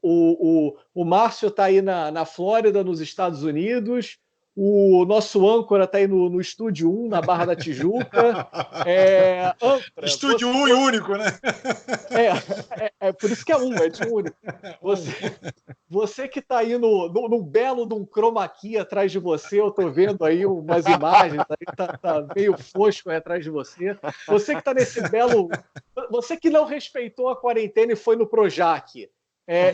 Speaker 2: o Márcio está aí na Flórida, nos Estados Unidos, o nosso âncora está aí no Estúdio 1, na Barra da Tijuca. Âncora,
Speaker 1: Estúdio 1 e único, né?
Speaker 2: Por isso que é de único. Você que está aí no belo de um chroma key atrás de você, eu estou vendo aí umas imagens, tá meio fosco aí atrás de você. Você que está nesse belo... Você que não respeitou a quarentena e foi no Projac,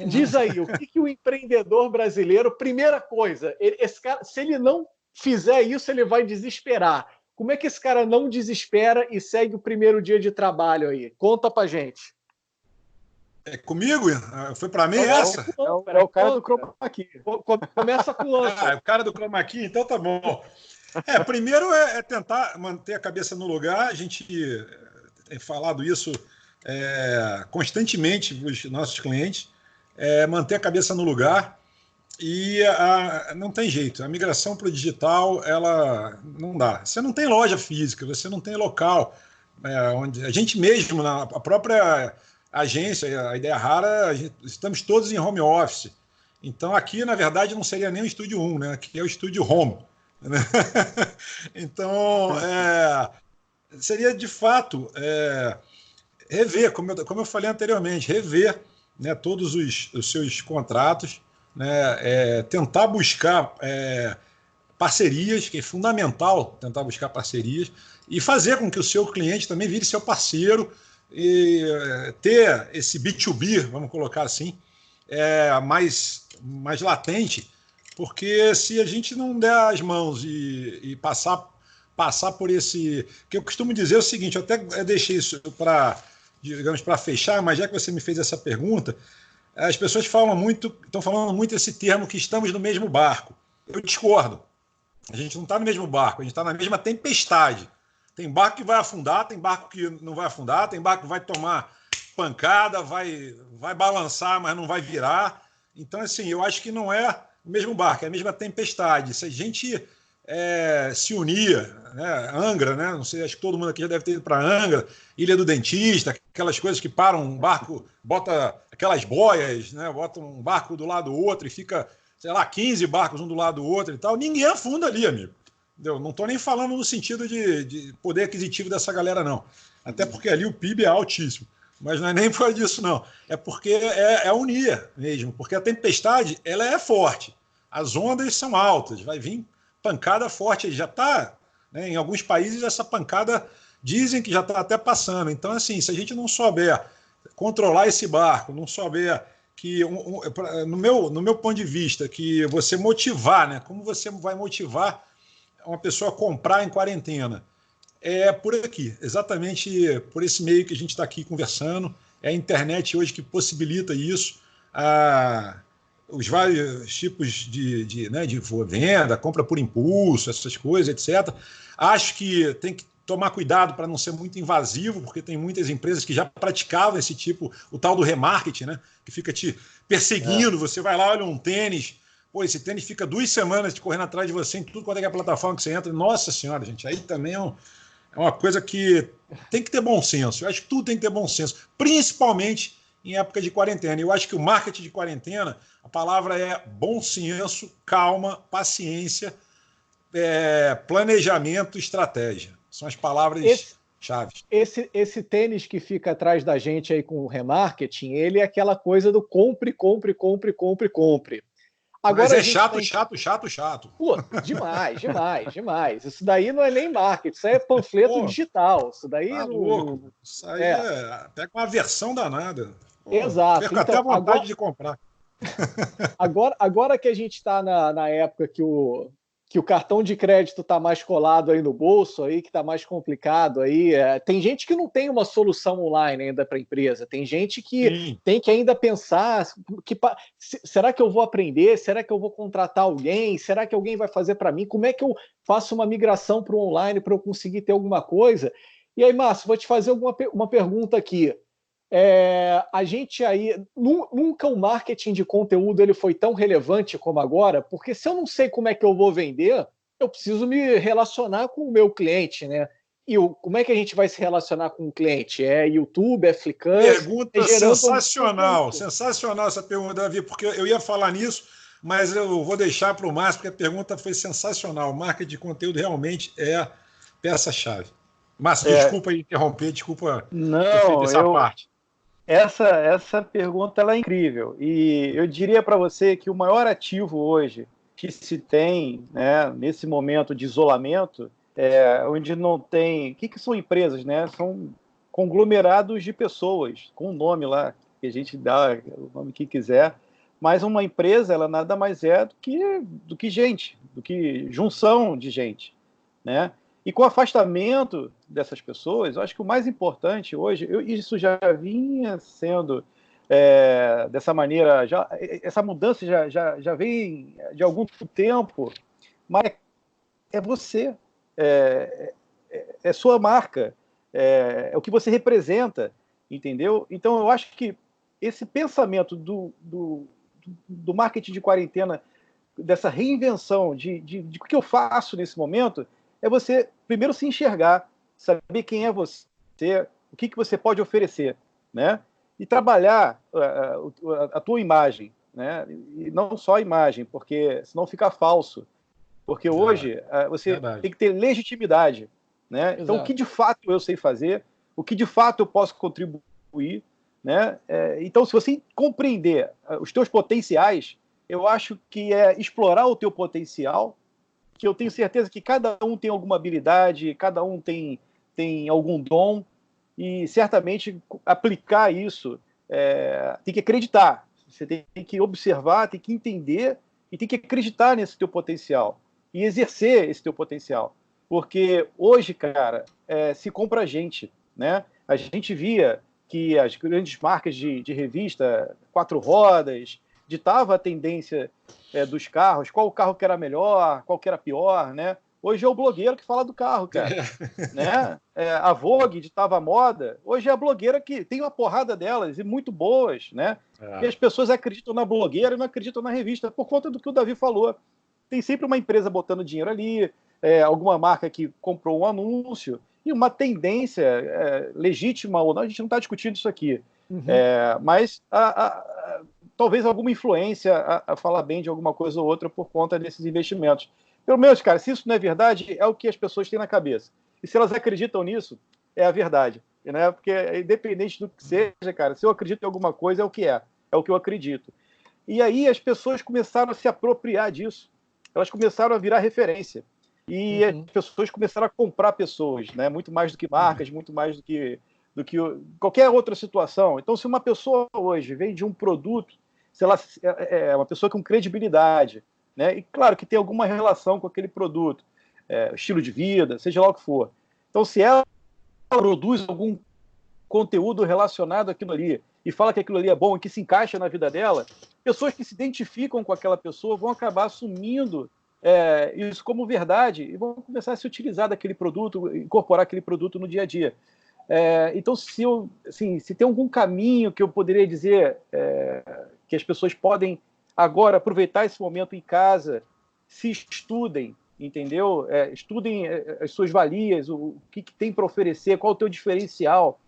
Speaker 2: diz aí, o que o empreendedor brasileiro... Primeira coisa, esse cara, se ele não fizer isso, ele vai desesperar. Como é que esse cara não desespera e segue o primeiro dia de trabalho aí? Conta pra gente.
Speaker 1: É comigo? Foi para mim essa?
Speaker 3: É o cara do chroma key.
Speaker 2: Começa com o
Speaker 1: o cara do chroma key, então tá bom. Primeiro é tentar manter a cabeça no lugar. A gente tem falado isso constantemente para os nossos clientes. Manter a cabeça no lugar e não tem jeito. A migração para o digital, ela não dá. Você não tem loja física, você não tem local. Onde a gente mesmo, a própria agência, a Ideia Rara, estamos todos em home office. Então, aqui, na verdade, não seria nem o Estúdio 1, né? Aqui é o Estúdio Home. Né? Então, seria, de fato, rever, como eu falei anteriormente, rever, né, todos os seus contratos, né, tentar buscar parcerias, que é fundamental tentar buscar parcerias, e fazer com que o seu cliente também vire seu parceiro e ter esse B2B, vamos colocar assim, mais latente, porque se a gente não der as mãos e passar por esse... Que eu costumo dizer o seguinte, eu até deixei isso para, digamos, para fechar, mas já que você me fez essa pergunta, as pessoas estão falando muito esse termo que estamos no mesmo barco. Eu discordo. A gente não está no mesmo barco, a gente está na mesma tempestade. Tem barco que vai afundar, tem barco que não vai afundar, tem barco que vai tomar pancada, vai balançar, mas não vai virar. Então, assim, eu acho que não é o mesmo barco, é a mesma tempestade. Se a gente se unir, né, Angra, né, não sei, acho que todo mundo aqui já deve ter ido para Angra, Ilha do Dentista, aquelas coisas que param um barco, bota aquelas boias, né, bota um barco do lado do outro e fica, sei lá, 15 barcos um do lado do outro e tal. Ninguém afunda ali, amigo. Entendeu? Não estou nem falando no sentido de poder aquisitivo dessa galera, não. Até porque ali o PIB é altíssimo. Mas não é nem por disso, não. É porque é unir mesmo. Porque a tempestade ela é forte. As ondas são altas. Vai vir pancada forte. Já está, né, em alguns países, essa pancada dizem que já está até passando. Então, assim, se a gente não souber controlar esse barco, não souber que, no meu ponto de vista, que você motivar, né? Como você vai motivar uma pessoa a comprar em quarentena? É por aqui, exatamente por esse meio que a gente está aqui conversando. É a internet hoje que possibilita isso. Os vários tipos de venda, compra por impulso, essas coisas, etc. Acho que tem que tomar cuidado para não ser muito invasivo, porque tem muitas empresas que já praticavam esse tipo, o tal do remarketing, né? Que fica te perseguindo. Você vai lá, olha um tênis, pô, esse tênis fica 2 semanas te correndo atrás de você em tudo quanto é a plataforma que você entra. Nossa senhora, gente, aí também é uma coisa que tem que ter bom senso. Eu acho que tudo tem que ter bom senso, principalmente em época de quarentena. Eu acho que o marketing de quarentena, a palavra é bom senso, calma, paciência, planejamento, estratégia. São as palavras-chave.
Speaker 2: Esse tênis que fica atrás da gente aí com o remarketing, ele é aquela coisa do compre, compre, compre, compre, compre.
Speaker 1: Agora, mas chato.
Speaker 2: Pô, demais. Isso daí não é nem marketing, isso aí é panfleto digital. Isso daí
Speaker 1: tá louco. Isso aí pega uma versão danada.
Speaker 2: Exato.
Speaker 1: Perco até a vontade de comprar.
Speaker 2: Agora que a gente está na época que o cartão de crédito está mais colado aí no bolso, aí, que está mais complicado aí. Tem gente que não tem uma solução online ainda para a empresa. Tem gente que tem que ainda pensar: será que eu vou aprender? Será que eu vou contratar alguém? Será que alguém vai fazer para mim? Como é que eu faço uma migração para o online para eu conseguir ter alguma coisa? E aí, Márcio, vou te fazer uma pergunta aqui. A gente aí, nunca o marketing de conteúdo ele foi tão relevante como agora, porque se eu não sei como é que eu vou vender, eu preciso me relacionar com o meu cliente, né? E como é que a gente vai se relacionar com o cliente? É YouTube, é Flickr?
Speaker 1: Pergunta sensacional, sensacional essa pergunta, Davi, porque eu ia falar nisso, mas eu vou deixar para o Márcio, porque a pergunta foi sensacional. O marketing de conteúdo realmente é a peça-chave. Márcio, desculpa interromper, desculpa ter feito essa parte.
Speaker 3: Essa pergunta ela é incrível, e eu diria para você que o maior ativo hoje que se tem, né, nesse momento de isolamento, onde não tem... O que são empresas? Né? São conglomerados de pessoas, com um nome lá, que a gente dá o nome que quiser, mas uma empresa ela nada mais é do que gente, do que junção de gente, né? E com o afastamento dessas pessoas, eu acho que o mais importante hoje, isso já vinha sendo dessa maneira, essa mudança já vem de algum tempo, mas é você, é sua marca, é o que você representa, entendeu? Então, eu acho que esse pensamento do marketing de quarentena, dessa reinvenção de o que eu faço nesse momento, é você primeiro se enxergar, saber quem é você, o que você pode oferecer, né? E trabalhar a tua imagem, né? E não só a imagem, porque senão fica falso. Porque hoje você tem que ter legitimidade, né? Exato. Então, o que de fato eu sei fazer, o que de fato eu posso contribuir, né? Então, se você compreender os teus potenciais, eu acho que é explorar o teu potencial, que eu tenho certeza que cada um tem alguma habilidade, cada um tem algum dom, e certamente aplicar isso, tem que acreditar, você tem que observar, tem que entender e tem que acreditar nesse teu potencial e exercer esse teu potencial, porque hoje, cara, se compra gente, né? A gente via que as grandes marcas de revista, 4 rodas, ditava a tendência dos carros, qual o carro que era melhor, qual que era pior, né? Hoje é o blogueiro que fala do carro, cara. Né? A Vogue ditava a moda, hoje é a blogueira que tem uma porrada delas, e muito boas, né? E as pessoas acreditam na blogueira e não acreditam na revista, por conta do que o Davi falou. Tem sempre uma empresa botando dinheiro ali, alguma marca que comprou um anúncio, e uma tendência legítima ou não, a gente não está discutindo isso aqui. Uhum. Mas talvez alguma influência a falar bem de alguma coisa ou outra por conta desses investimentos. Pelo menos, cara, se isso não é verdade, é o que as pessoas têm na cabeça. E se elas acreditam nisso, é a verdade. Né? Porque, independente do que seja, cara, se eu acredito em alguma coisa, é o que é o que eu acredito. E aí as pessoas começaram a se apropriar disso. Elas começaram a virar referência. E as pessoas começaram a comprar pessoas, né? Muito mais do que marcas, muito mais do que qualquer outra situação. Então, se uma pessoa hoje vende um produto, se ela é uma pessoa com credibilidade, né? E claro que tem alguma relação com aquele produto, estilo de vida, seja lá o que for. Então, se ela produz algum conteúdo relacionado àquilo ali e fala que aquilo ali é bom e que se encaixa na vida dela, pessoas que se identificam com aquela pessoa vão acabar assumindo isso como verdade e vão começar a se utilizar daquele produto, incorporar aquele produto no dia a dia. Então, se tem algum caminho que eu poderia dizer que as pessoas podem agora aproveitar esse momento em casa, se estudem, entendeu? Estudem as suas valias, o que tem para oferecer, qual é o teu diferencial,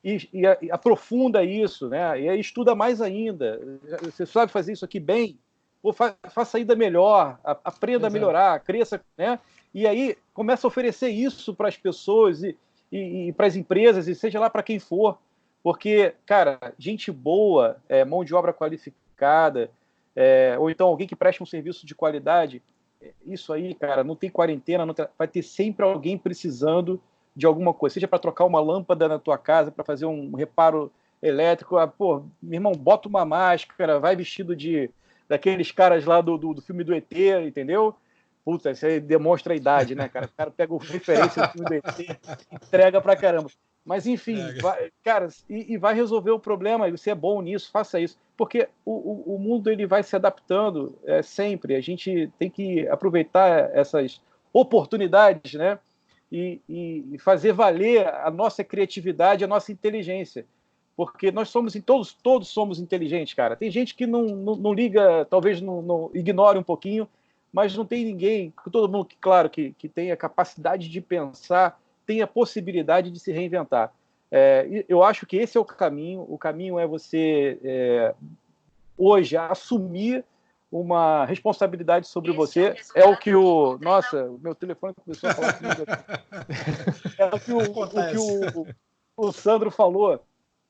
Speaker 3: e aprofunda isso, né? E aí estuda mais ainda. Você sabe fazer isso aqui bem? Ou faça ainda melhor, aprenda a melhorar, cresça, né? E aí começa a oferecer isso para as pessoas e para as empresas, e seja lá para quem for, porque, cara, gente boa, mão de obra qualificada, ou então alguém que preste um serviço de qualidade, isso aí, cara, não tem quarentena, vai ter sempre alguém precisando de alguma coisa, seja para trocar uma lâmpada na tua casa, para fazer um reparo elétrico, meu irmão, bota uma máscara, vai vestido daqueles caras lá do filme do ET, entendeu? Puta, isso aí demonstra a idade, né, cara? O cara pega referência do filme do ET, entrega pra caramba. Mas, enfim, cara, e vai resolver o problema, e você é bom nisso, faça isso. Porque o mundo ele vai se adaptando sempre. A gente tem que aproveitar essas oportunidades, né? E fazer valer a nossa criatividade, a nossa inteligência. Porque nós somos, todos somos inteligentes, cara. Tem gente que não liga, talvez não ignore um pouquinho, mas não tem ninguém, todo mundo, claro, que tem a capacidade de pensar, tem a possibilidade de se reinventar. Eu acho que esse é o caminho é você, hoje, assumir uma responsabilidade sobre você. É o que Nossa, o meu telefone começou a falar comigo aqui. É o que o Sandro falou,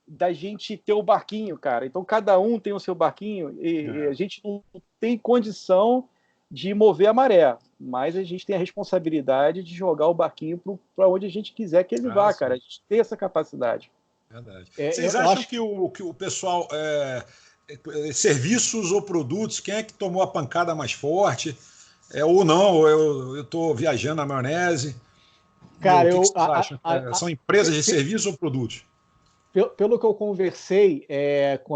Speaker 3: da gente ter o barquinho, cara. Então, cada um tem o seu barquinho e a gente não tem condição de mover a maré, mas a gente tem a responsabilidade de jogar o barquinho para onde a gente quiser que ele vá, cara. A gente tem essa capacidade.
Speaker 1: Verdade. Vocês acham que o pessoal, serviços ou produtos, quem é que tomou a pancada mais forte? Ou não, eu estou viajando na maionese?
Speaker 2: Cara,
Speaker 1: o que vocês acham? São empresas de serviços ou produtos?
Speaker 2: Pelo que eu conversei com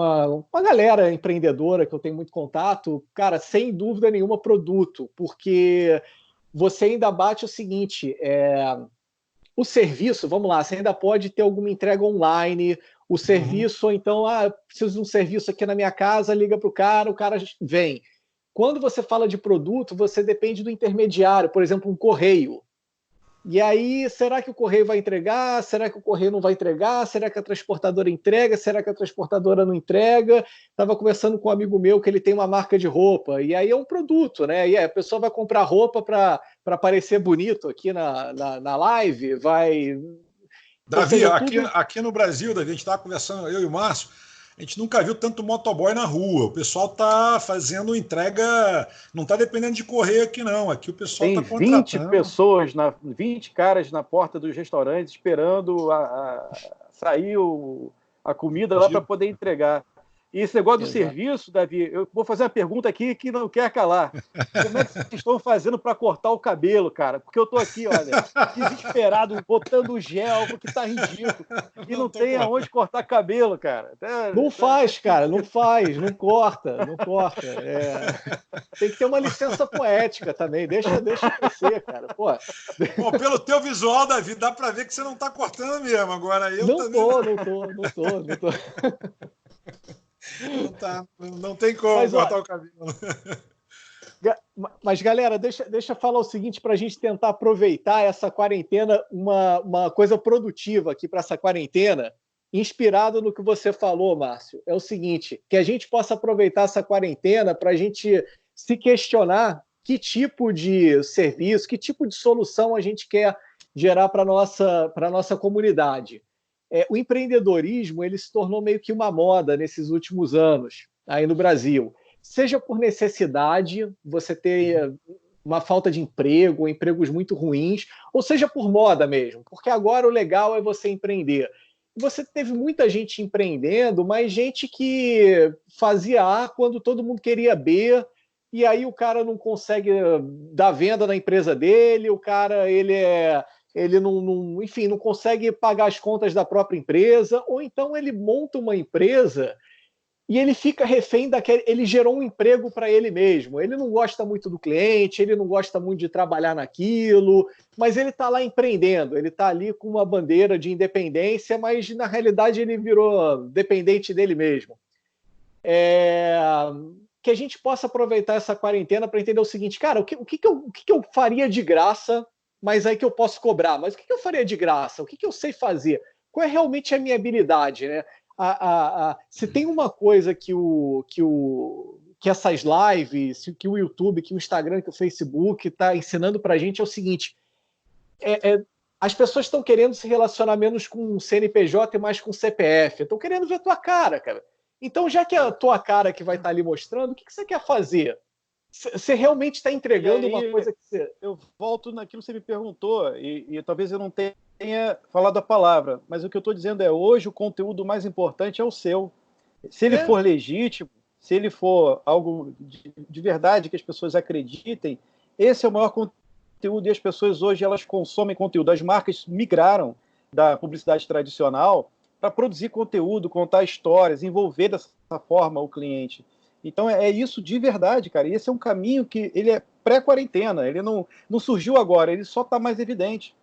Speaker 2: a galera empreendedora que eu tenho muito contato, cara, sem dúvida nenhuma produto, porque você ainda bate o seguinte, o serviço, vamos lá, você ainda pode ter alguma entrega online, o serviço, ou então, preciso de um serviço aqui na minha casa, liga para o cara vem. Quando você fala de produto, você depende do intermediário, por exemplo, um correio. E aí, será que o correio vai entregar? Será que o correio não vai entregar? Será que a transportadora entrega? Será que a transportadora não entrega? Estava conversando com um amigo meu que ele tem uma marca de roupa, e aí é um produto, né? E a pessoa vai comprar roupa para parecer bonito aqui na live, vai...
Speaker 1: Davi, aqui no Brasil, Davi, a gente estava conversando, eu e o Márcio, a gente nunca viu tanto motoboy na rua. O pessoal está fazendo entrega, não está dependendo de correio aqui, não. Aqui o pessoal
Speaker 3: Tem
Speaker 1: está
Speaker 3: 20
Speaker 1: contratando.
Speaker 3: pessoas, 20 caras na porta dos restaurantes esperando sair a comida lá para poder entregar. E esse negócio do serviço, Davi, eu vou fazer uma pergunta aqui que não quer calar. Como é que vocês estão fazendo para cortar o cabelo, cara? Porque eu estou aqui, olha, desesperado, botando gel, porque está ridículo. E não tem aonde cortar cabelo, cara.
Speaker 2: Não faz, cara, não faz, não corta, não corta. Tem que ter uma licença poética também, deixa crescer, cara. Pô.
Speaker 1: Bom, pelo teu visual, Davi, dá para ver que você não está cortando mesmo. Agora eu
Speaker 2: não
Speaker 1: também.
Speaker 2: Não tô.
Speaker 1: Não tem como cortar o cabelo.
Speaker 2: Mas, galera, deixa eu falar o seguinte para a gente tentar aproveitar essa quarentena, uma coisa produtiva aqui para essa quarentena, inspirado no que você falou, Márcio. É o seguinte, que a gente possa aproveitar essa quarentena para a gente se questionar que tipo de serviço, que tipo de solução a gente quer gerar para a nossa comunidade. O empreendedorismo ele se tornou meio que uma moda nesses últimos anos aí no Brasil. Seja por necessidade, você ter uma falta de emprego, empregos muito ruins, ou seja por moda mesmo, porque agora o legal é você empreender. Você teve muita gente empreendendo, mas gente que fazia A quando todo mundo queria B, e aí o cara não consegue dar venda na empresa dele, o cara ele enfim, não consegue pagar as contas da própria empresa, ou então ele monta uma empresa e ele fica refém ele gerou um emprego para ele mesmo. Ele não gosta muito do cliente, ele não gosta muito de trabalhar naquilo, mas ele está lá empreendendo, ele está ali com uma bandeira de independência, mas na realidade ele virou dependente dele mesmo. Que a gente possa aproveitar essa quarentena para entender o seguinte, cara, o que eu faria de graça, mas aí que eu posso cobrar? Mas o que eu faria de graça? O que eu sei fazer? Qual é realmente a minha habilidade, né? Se tem uma coisa que essas lives, que o YouTube, que o Instagram, que o Facebook está ensinando para a gente é o seguinte: as pessoas estão querendo se relacionar menos com o CNPJ e mais com o CPF. Estão querendo ver a tua cara, cara. Então, já que é a tua cara que vai estar ali mostrando, o que você quer fazer? Você realmente está entregando uma coisa que você...
Speaker 3: Eu volto naquilo que você me perguntou, e talvez eu não tenha falado a palavra, mas o que eu estou dizendo é, hoje o conteúdo mais importante é o seu. Se ele for legítimo, se ele for algo de verdade, que as pessoas acreditem, esse é o maior conteúdo, e as pessoas hoje elas consomem conteúdo. As marcas migraram da publicidade tradicional para produzir conteúdo, contar histórias, envolver dessa forma o cliente. Então é isso de verdade, cara. E esse é um caminho que ele é pré-quarentena, ele não surgiu agora, ele só está mais evidente.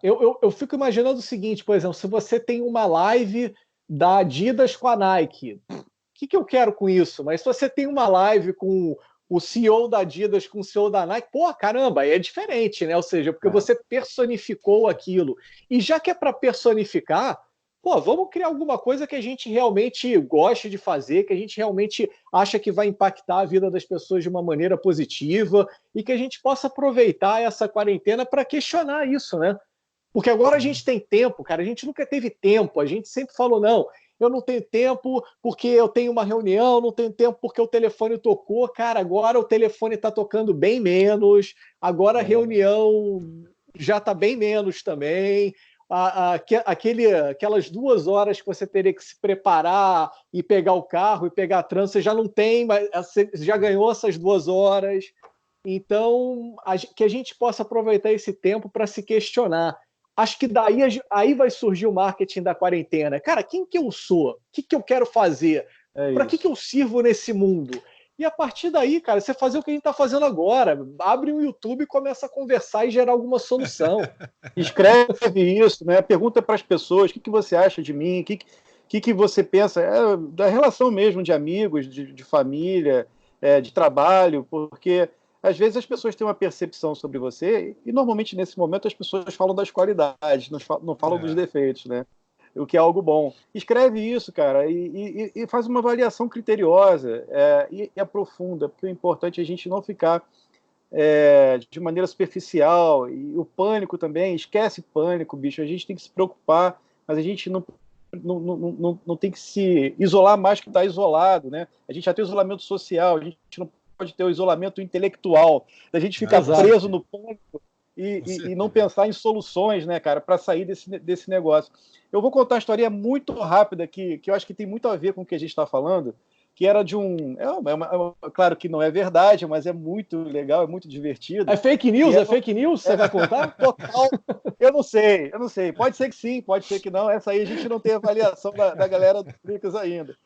Speaker 2: Eu fico imaginando o seguinte, por exemplo, se você tem uma live da Adidas com a Nike, o que eu quero com isso? Mas se você tem uma live com o CEO da Adidas com o CEO da Nike, pô, caramba, aí é diferente, né? Ou seja, porque você personificou aquilo. E já que é para personificar, pô, vamos criar alguma coisa que a gente realmente goste de fazer, que a gente realmente acha que vai impactar a vida das pessoas de uma maneira positiva e que a gente possa aproveitar essa quarentena para questionar isso, né? Porque agora a gente tem tempo, cara, a gente nunca teve tempo, a gente sempre falou, não, eu não tenho tempo porque eu tenho uma reunião, não tenho tempo porque o telefone tocou, cara, agora o telefone está tocando bem menos, agora a reunião já está bem menos também, aquelas 2 horas que você teria que se preparar e pegar o carro e pegar a trânsito, você já não tem, mas você já ganhou essas 2 horas. Então, que a gente possa aproveitar esse tempo para se questionar. Acho que daí aí vai surgir o marketing da quarentena. Cara, quem que eu sou? O que eu quero fazer? Para que eu sirvo nesse mundo? E a partir daí, cara, você fazer o que a gente está fazendo agora. Abre um YouTube e começa a conversar e gerar alguma solução.
Speaker 3: Escreve isso, né? Pergunta para as pessoas, o que você acha de mim? O que você pensa da relação mesmo de amigos, de família, de trabalho, porque às vezes as pessoas têm uma percepção sobre você e normalmente nesse momento as pessoas falam das qualidades, não falam dos defeitos, né? O que é algo bom. Escreve isso, cara, e faz uma avaliação criteriosa e aprofunda, porque o importante é a gente não ficar de maneira superficial, e o pânico também, esquece pânico, bicho, a gente tem que se preocupar, mas a gente não não tem que se isolar mais que está isolado, né? A gente já tem o isolamento social, a gente não pode ter o isolamento intelectual, a gente ficar preso no ponto e não pensar em soluções, né, cara, para sair desse negócio. Eu vou contar uma história muito rápida que eu acho que tem muito a ver com o que a gente está falando, que era de um... claro que não é verdade, mas é muito legal, é muito divertido.
Speaker 2: É fake news? É fake news? Você vai contar?
Speaker 3: Total. Eu não sei. Pode ser que sim, pode ser que não. Essa aí a gente não tem avaliação da galera do Tricas ainda.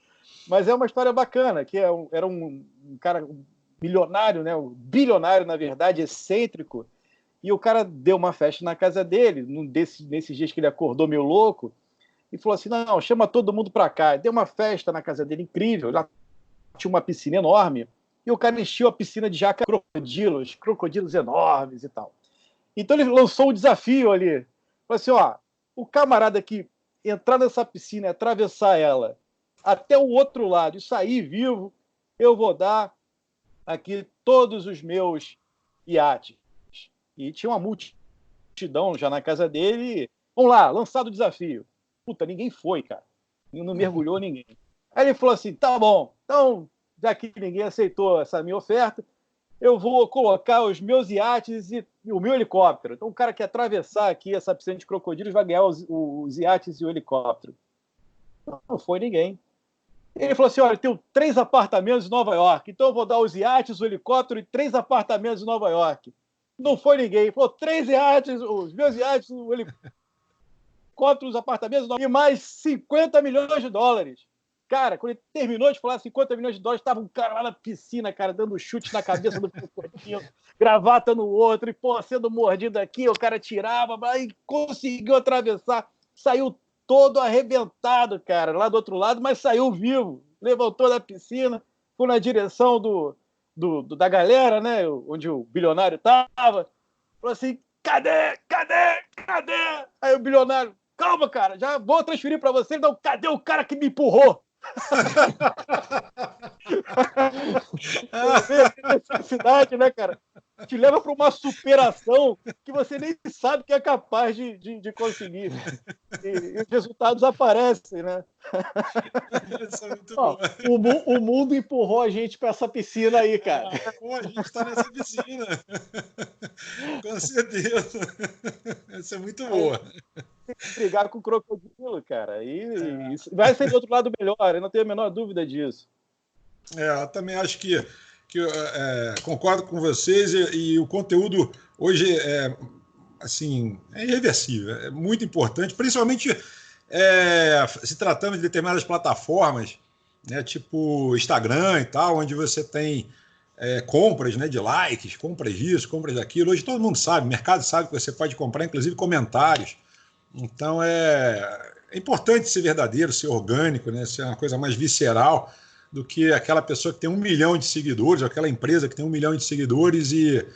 Speaker 3: Mas é uma história bacana, que era um cara milionário, né? Um bilionário, na verdade, excêntrico, e o cara deu uma festa na casa dele, nesses dias que ele acordou meio louco, e falou assim, não, chama todo mundo pra cá. Deu uma festa na casa dele incrível, lá tinha uma piscina enorme, e o cara encheu a piscina de crocodilos enormes e tal. Então ele lançou um desafio ali. Falou assim, ó, o camarada que entrar nessa piscina e atravessar ela até o outro lado e sair vivo, eu vou dar aqui todos os meus iates. E tinha uma multidão já na casa dele. Vamos lá, lançado o desafio. Puta, ninguém foi, cara. Não mergulhou ninguém. Aí ele falou assim, tá bom, então, já que ninguém aceitou essa minha oferta, eu vou colocar os meus iates e o meu helicóptero. Então o cara que atravessar aqui essa piscina de crocodilos vai ganhar os iates e o helicóptero. Não foi ninguém. Ele falou assim, olha, eu tenho 3 apartamentos em Nova York, então eu vou dar os iates, o helicóptero e 3 apartamentos em Nova York. Não foi ninguém. Ele falou, 3 iates, os meus iates, o helicóptero, os apartamentos e mais 50 milhões de dólares. Cara, quando ele terminou de falar 50 milhões de dólares, estava um cara lá na piscina, cara, dando chute na cabeça do crocodilo, gravata no outro, e, pô, sendo mordido aqui, o cara tirava, e conseguiu atravessar, saiu todo arrebentado, cara, lá do outro lado, mas saiu vivo, levantou da piscina, foi na direção da galera, né, onde o bilionário estava, falou assim, cadê? Aí o bilionário, calma, cara, já vou transferir para você, então, cadê o cara que me empurrou? Necessidade, né, cara? Te leva para uma superação que você nem sabe que é capaz de conseguir. E os resultados aparecem, né?
Speaker 1: Isso é muito bom.
Speaker 2: O mundo empurrou a gente para essa piscina aí, cara.
Speaker 1: Pô, a gente está nessa piscina. Com certeza. Essa é muito boa.
Speaker 3: Brigar com o crocodilo, cara. E vai ser do outro lado melhor, eu não tenho a menor dúvida disso.
Speaker 1: Eu também acho que concordo com vocês e o conteúdo hoje assim, é irreversível, é muito importante, principalmente se tratando de determinadas plataformas, né, tipo Instagram e tal, onde você tem compras, né, de likes, compras disso, compras daquilo. Hoje todo mundo sabe, o mercado sabe que você pode comprar, inclusive, comentários. Então é importante ser verdadeiro, ser orgânico, né, ser uma coisa mais visceral do que aquela pessoa que tem 1 milhão de seguidores, ou aquela empresa que tem 1 milhão de seguidores e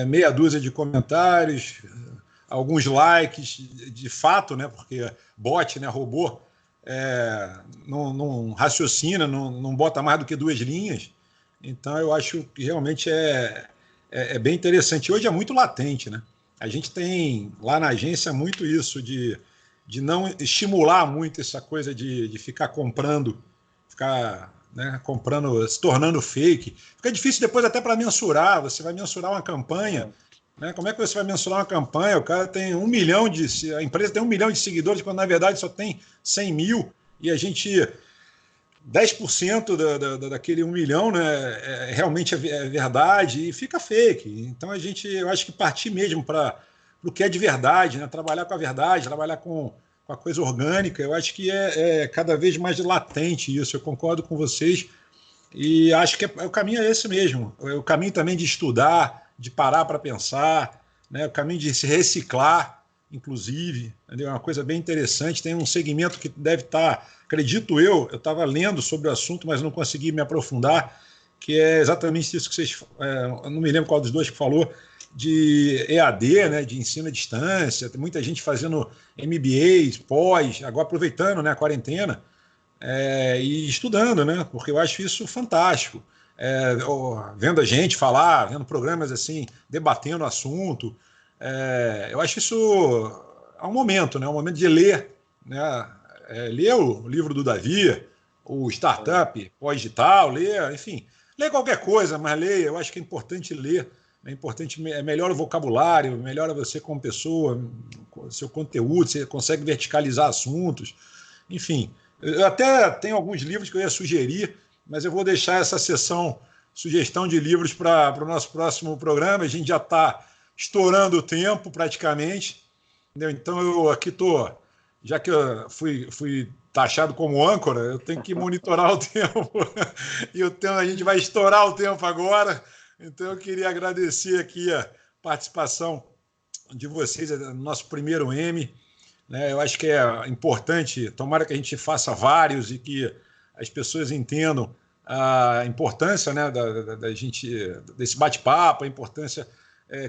Speaker 1: meia dúzia de comentários, alguns likes, de fato, né, porque bot, né, robô, não raciocina, não bota mais do que 2 linhas. Então eu acho que realmente é bem interessante. Hoje é muito latente, né? A gente tem lá na agência muito isso de não estimular muito essa coisa de ficar comprando, né, comprando, se tornando fake. Fica difícil depois até para mensurar. Você vai mensurar uma campanha, né? Como é que você vai mensurar uma campanha? O cara tem 1 milhão a empresa tem 1 milhão de seguidores, quando na verdade só tem 100 mil, e a gente 10% daquele 1 milhão, né, realmente é verdade e fica fake. Então eu acho que partir mesmo para o que é de verdade, né, trabalhar com a verdade, trabalhar com a coisa orgânica, eu acho que é cada vez mais latente isso. Eu concordo com vocês e acho que o caminho é esse mesmo. O caminho também de estudar, de parar para pensar, né, o caminho de se reciclar, inclusive, entendeu? É uma coisa bem interessante. Tem um segmento que deve estar, acredito eu estava lendo sobre o assunto, mas não consegui me aprofundar, que é exatamente isso que vocês, eu não me lembro qual dos dois que falou, de EAD, né, de ensino à distância. Tem muita gente fazendo MBAs, pós, agora aproveitando, né, a quarentena, e estudando, né, porque eu acho isso fantástico. Vendo a gente falar, vendo programas assim, debatendo o assunto, eu acho isso um momento, né, um momento de ler, né, lê o livro do Davi, o Startup, Pós-Digital, enfim, lê qualquer coisa, mas leia. Eu acho que é importante ler. É importante, melhora o vocabulário, melhora você como pessoa, seu conteúdo, você consegue verticalizar assuntos. Enfim, eu até tenho alguns livros que eu ia sugerir, mas eu vou deixar essa sugestão de livros para o nosso próximo programa. A gente já está estourando o tempo praticamente. Entendeu? Então eu aqui estou, já que eu fui taxado como âncora, eu tenho que monitorar o tempo. E a gente vai estourar o tempo agora. Então, eu queria agradecer aqui a participação de vocês no nosso primeiro M. Né? Eu acho que é importante, tomara que a gente faça vários e que as pessoas entendam a importância, né, da gente, desse bate-papo, a importância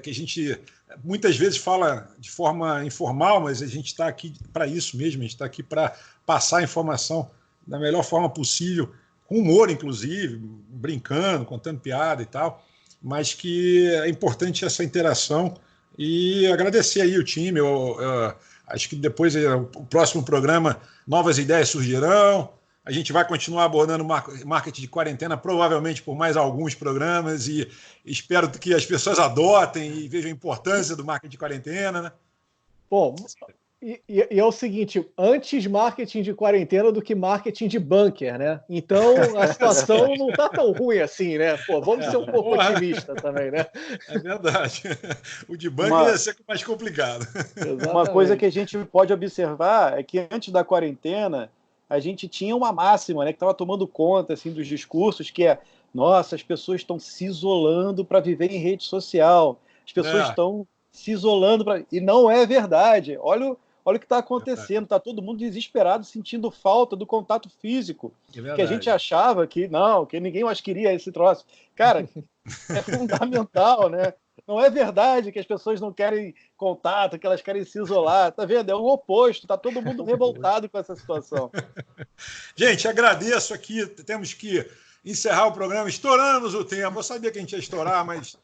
Speaker 1: que a gente muitas vezes fala de forma informal, mas a gente está aqui para isso mesmo, a gente está aqui para passar a informação da melhor forma possível, com humor, inclusive, brincando, contando piada e tal. Mas que é importante essa interação e agradecer aí o time. Eu acho que depois, o próximo programa, novas ideias surgirão. A gente vai continuar abordando marketing de quarentena, provavelmente por mais alguns programas, e espero que as pessoas adotem e vejam a importância do marketing de quarentena, né?
Speaker 2: Bom, e é o seguinte, antes marketing de quarentena do que marketing de bunker, né? Então a situação não está tão ruim assim, né? Pô, vamos ser um pouco otimistas também, né?
Speaker 1: É verdade. O de bunker ia ser mais complicado.
Speaker 3: Uma coisa que a gente pode observar é que antes da quarentena a gente tinha uma máxima, né, que estava tomando conta assim, dos discursos, que é: nossa, as pessoas estão se isolando para viver em rede social, as pessoas estão se isolando para... E não é verdade. Olha o que está acontecendo, está todo mundo desesperado, sentindo falta do contato físico, que a gente achava que não, que ninguém mais queria esse troço. Cara, é fundamental, né? Não é verdade que as pessoas não querem contato, que elas querem se isolar, tá vendo? É o oposto, tá todo mundo revoltado com essa situação.
Speaker 1: Gente, agradeço aqui, temos que encerrar o programa, estouramos o tempo, eu sabia que a gente ia estourar, mas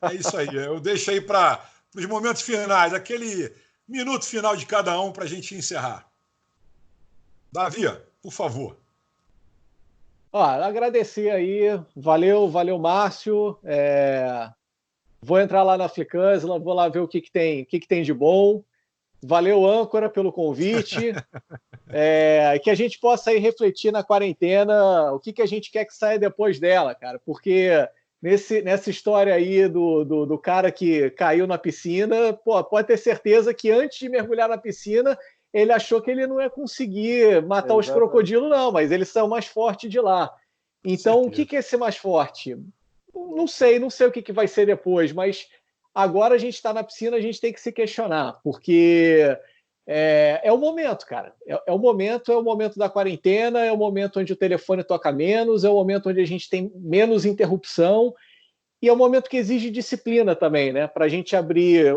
Speaker 1: é isso aí, eu deixo aí para os momentos finais, aquele minuto final de cada um para a gente encerrar. Davi, por favor.
Speaker 2: Agradecer aí, valeu, Márcio. Vou entrar lá na Africans, vou lá ver o que tem de bom. Valeu, âncora, pelo convite. Que a gente possa aí refletir na quarentena o que a gente quer que saia depois dela, cara, porque nessa história aí do cara que caiu na piscina, pô, pode ter certeza que antes de mergulhar na piscina ele achou que ele não ia conseguir matar os crocodilos, não, mas eles são mais fortes de lá. Então, o que é ser mais forte? Não sei o que vai ser depois, mas agora a gente está na piscina, a gente tem que se questionar, porque é o momento, cara. É o momento da quarentena, é o momento onde o telefone toca menos, é o momento onde a gente tem menos interrupção, e é um momento que exige disciplina também, né? Para a gente abrir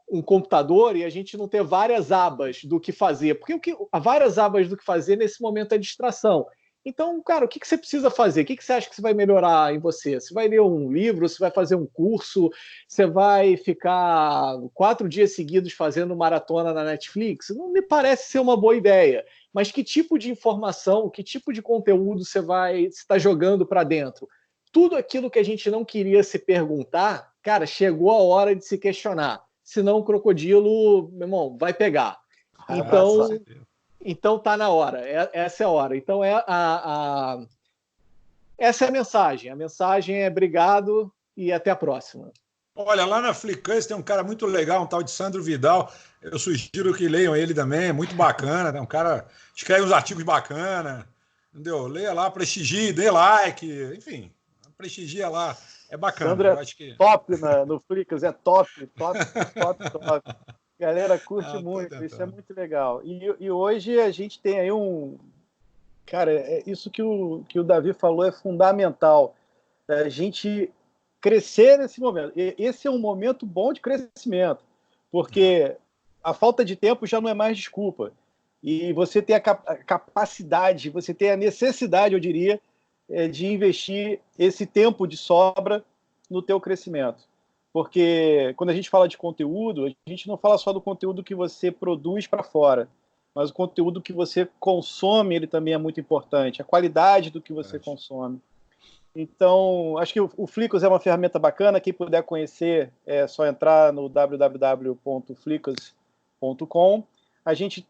Speaker 2: um computador e a gente não ter várias abas do que fazer. Porque várias abas do que fazer nesse momento é distração. Então, cara, o que você precisa fazer? O que você acha que você vai melhorar em você? Você vai ler um livro? Você vai fazer um curso? Você vai ficar 4 dias seguidos fazendo maratona na Netflix? Não me parece ser uma boa ideia. Mas que tipo de informação, que tipo de conteúdo você está jogando para dentro? Tudo aquilo que a gente não queria se perguntar, cara, chegou a hora de se questionar. Senão o crocodilo, meu irmão, vai pegar. Então tá na hora, essa é a hora. Então essa é a mensagem. A mensagem é obrigado e até a próxima.
Speaker 1: Olha, lá na Flicans tem um cara muito legal, um tal de Sandro Vidal. Eu sugiro que leiam ele também, é muito bacana. É um cara escreve uns artigos bacanas, entendeu? Leia lá, prestigie, dê like, enfim, prestigia lá. É bacana.
Speaker 3: Sandro é top no Flicans, é top. Galera curte muito, isso é muito legal. E hoje a gente tem aí Cara, isso que o Davi falou é fundamental. A gente crescer nesse momento. Esse é um momento bom de crescimento, porque a falta de tempo já não é mais desculpa. E você tem a capacidade, você tem a necessidade, eu diria, de investir esse tempo de sobra no teu crescimento. Porque quando a gente fala de conteúdo, a gente não fala só do conteúdo que você produz para fora. mas o conteúdo que você consome, ele também é muito importante, a qualidade do que você consome. Então, acho que o Flickrs é uma ferramenta bacana. Quem puder conhecer, é só entrar no www.flickrs.com. A gente,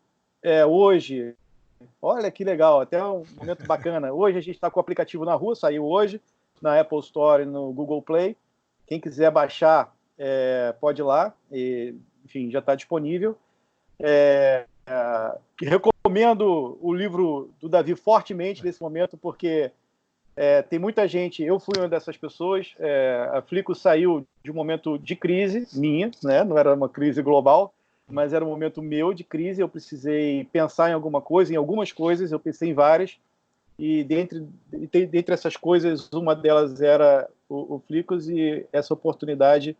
Speaker 3: hoje, olha que legal, até um momento bacana. Hoje a gente está com o aplicativo na rua, saiu hoje, na Apple Store e no Google Play. Quem quiser baixar, pode ir lá. E, enfim, já está disponível. Recomendo o livro do Davi fortemente nesse momento, porque tem muita gente, eu fui uma dessas pessoas, a Flickrs saiu de um momento de crise minha, né? Não era uma crise global, mas era um momento meu de crise, eu precisei pensar em alguma coisa, em algumas coisas, eu pensei em várias, e dentre essas coisas, uma delas era o Flickrs, e essa oportunidade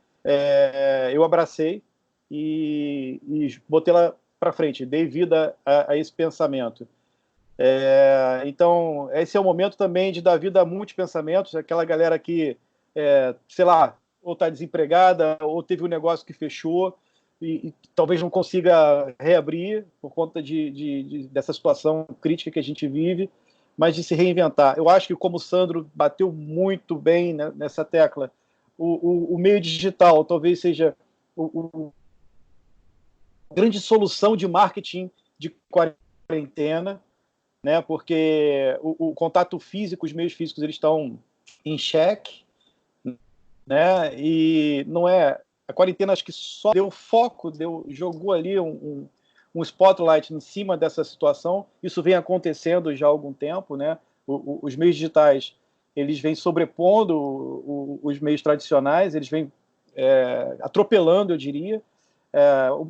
Speaker 3: eu abracei e botei ela para frente, dei vida a esse pensamento. Então, esse é o momento também de dar vida a muitos pensamentos, aquela galera que, sei lá, ou está desempregada, ou teve um negócio que fechou e talvez não consiga reabrir por conta dessa situação crítica que a gente vive, mas de se reinventar. Eu acho que, como o Sandro bateu muito bem, né, nessa tecla, o meio digital talvez seja a grande solução de marketing de quarentena, né, porque o contato físico, os meios físicos, eles estão em xeque, né, e não a quarentena acho que só deu foco, jogou ali um spotlight em cima dessa situação. Isso vem acontecendo já há algum tempo, né? Os meios digitais, eles vêm sobrepondo os meios tradicionais, eles vêm atropelando, eu diria.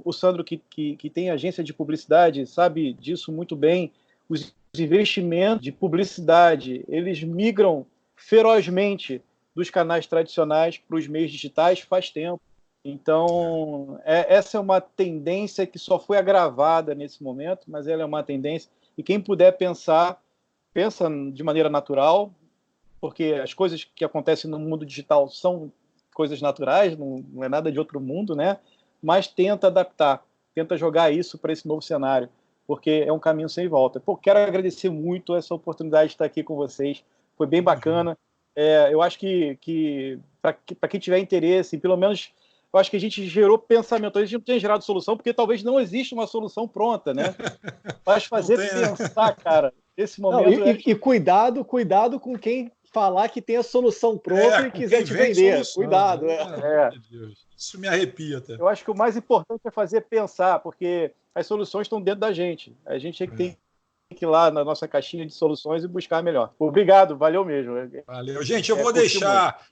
Speaker 3: O Sandro, que tem agência de publicidade, sabe disso muito bem. Os investimentos de publicidade, eles migram ferozmente dos canais tradicionais para os meios digitais faz tempo. Então, essa é uma tendência que só foi agravada nesse momento, mas ela é uma tendência. E quem puder pensa de maneira natural, porque as coisas que acontecem no mundo digital são coisas naturais, não é nada de outro mundo, né? Mas tenta adaptar, tenta jogar isso para esse novo cenário, porque é um caminho sem volta. Quero agradecer muito essa oportunidade de estar aqui com vocês, foi bem bacana. Eu acho que para quem tiver interesse, pelo menos, eu acho que a gente gerou pensamento. A gente não tem gerado solução, porque talvez não exista uma solução pronta, né? Mas fazer pensar, cara, esse momento...
Speaker 2: Não, e cuidado com quem falar que tem a solução pronta e quiser te vender.
Speaker 1: Solução,
Speaker 2: cuidado.
Speaker 1: Isso me arrepia até.
Speaker 3: Eu acho que o mais importante é fazer pensar, porque as soluções estão dentro da gente. A gente é que tem que ir lá na nossa caixinha de soluções e buscar melhor. Obrigado, valeu mesmo.
Speaker 1: Valeu. Gente, eu vou deixar...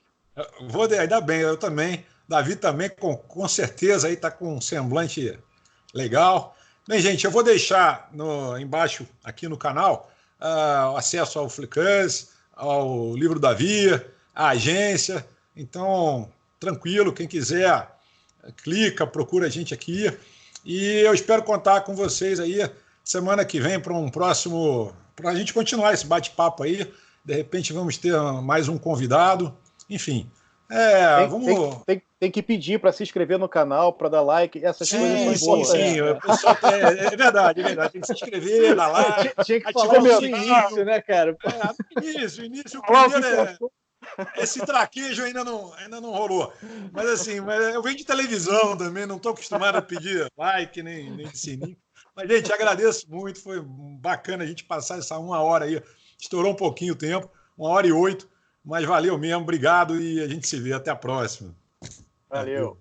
Speaker 1: ainda bem, eu também. Davi também, com certeza, aí está com um semblante legal. Bem, gente, eu vou deixar embaixo aqui no canal o acesso ao Flickrs, ao livro Davi, à agência. Então, tranquilo, quem quiser, clica, procura a gente aqui. E eu espero contar com vocês aí semana que vem para um próximo... para a gente continuar esse bate-papo aí. De repente vamos ter mais um convidado. Enfim, vamos...
Speaker 3: Tem que pedir para se inscrever no canal, para dar like, essas coisas são boas.
Speaker 1: Sim, é verdade. Tem que se inscrever, dar like.
Speaker 2: Tinha que falar no início, né, cara?
Speaker 1: Início, o primeiro esse traquejo ainda não rolou. Mas assim, eu venho de televisão também, não estou acostumado a pedir like, nem sininho. Mas, gente, agradeço muito, foi bacana a gente passar essa 1 hora aí. Estourou um pouquinho o tempo, 1h08, mas valeu mesmo, obrigado e a gente se vê. Até a próxima.
Speaker 3: Valeu.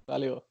Speaker 2: Valeu.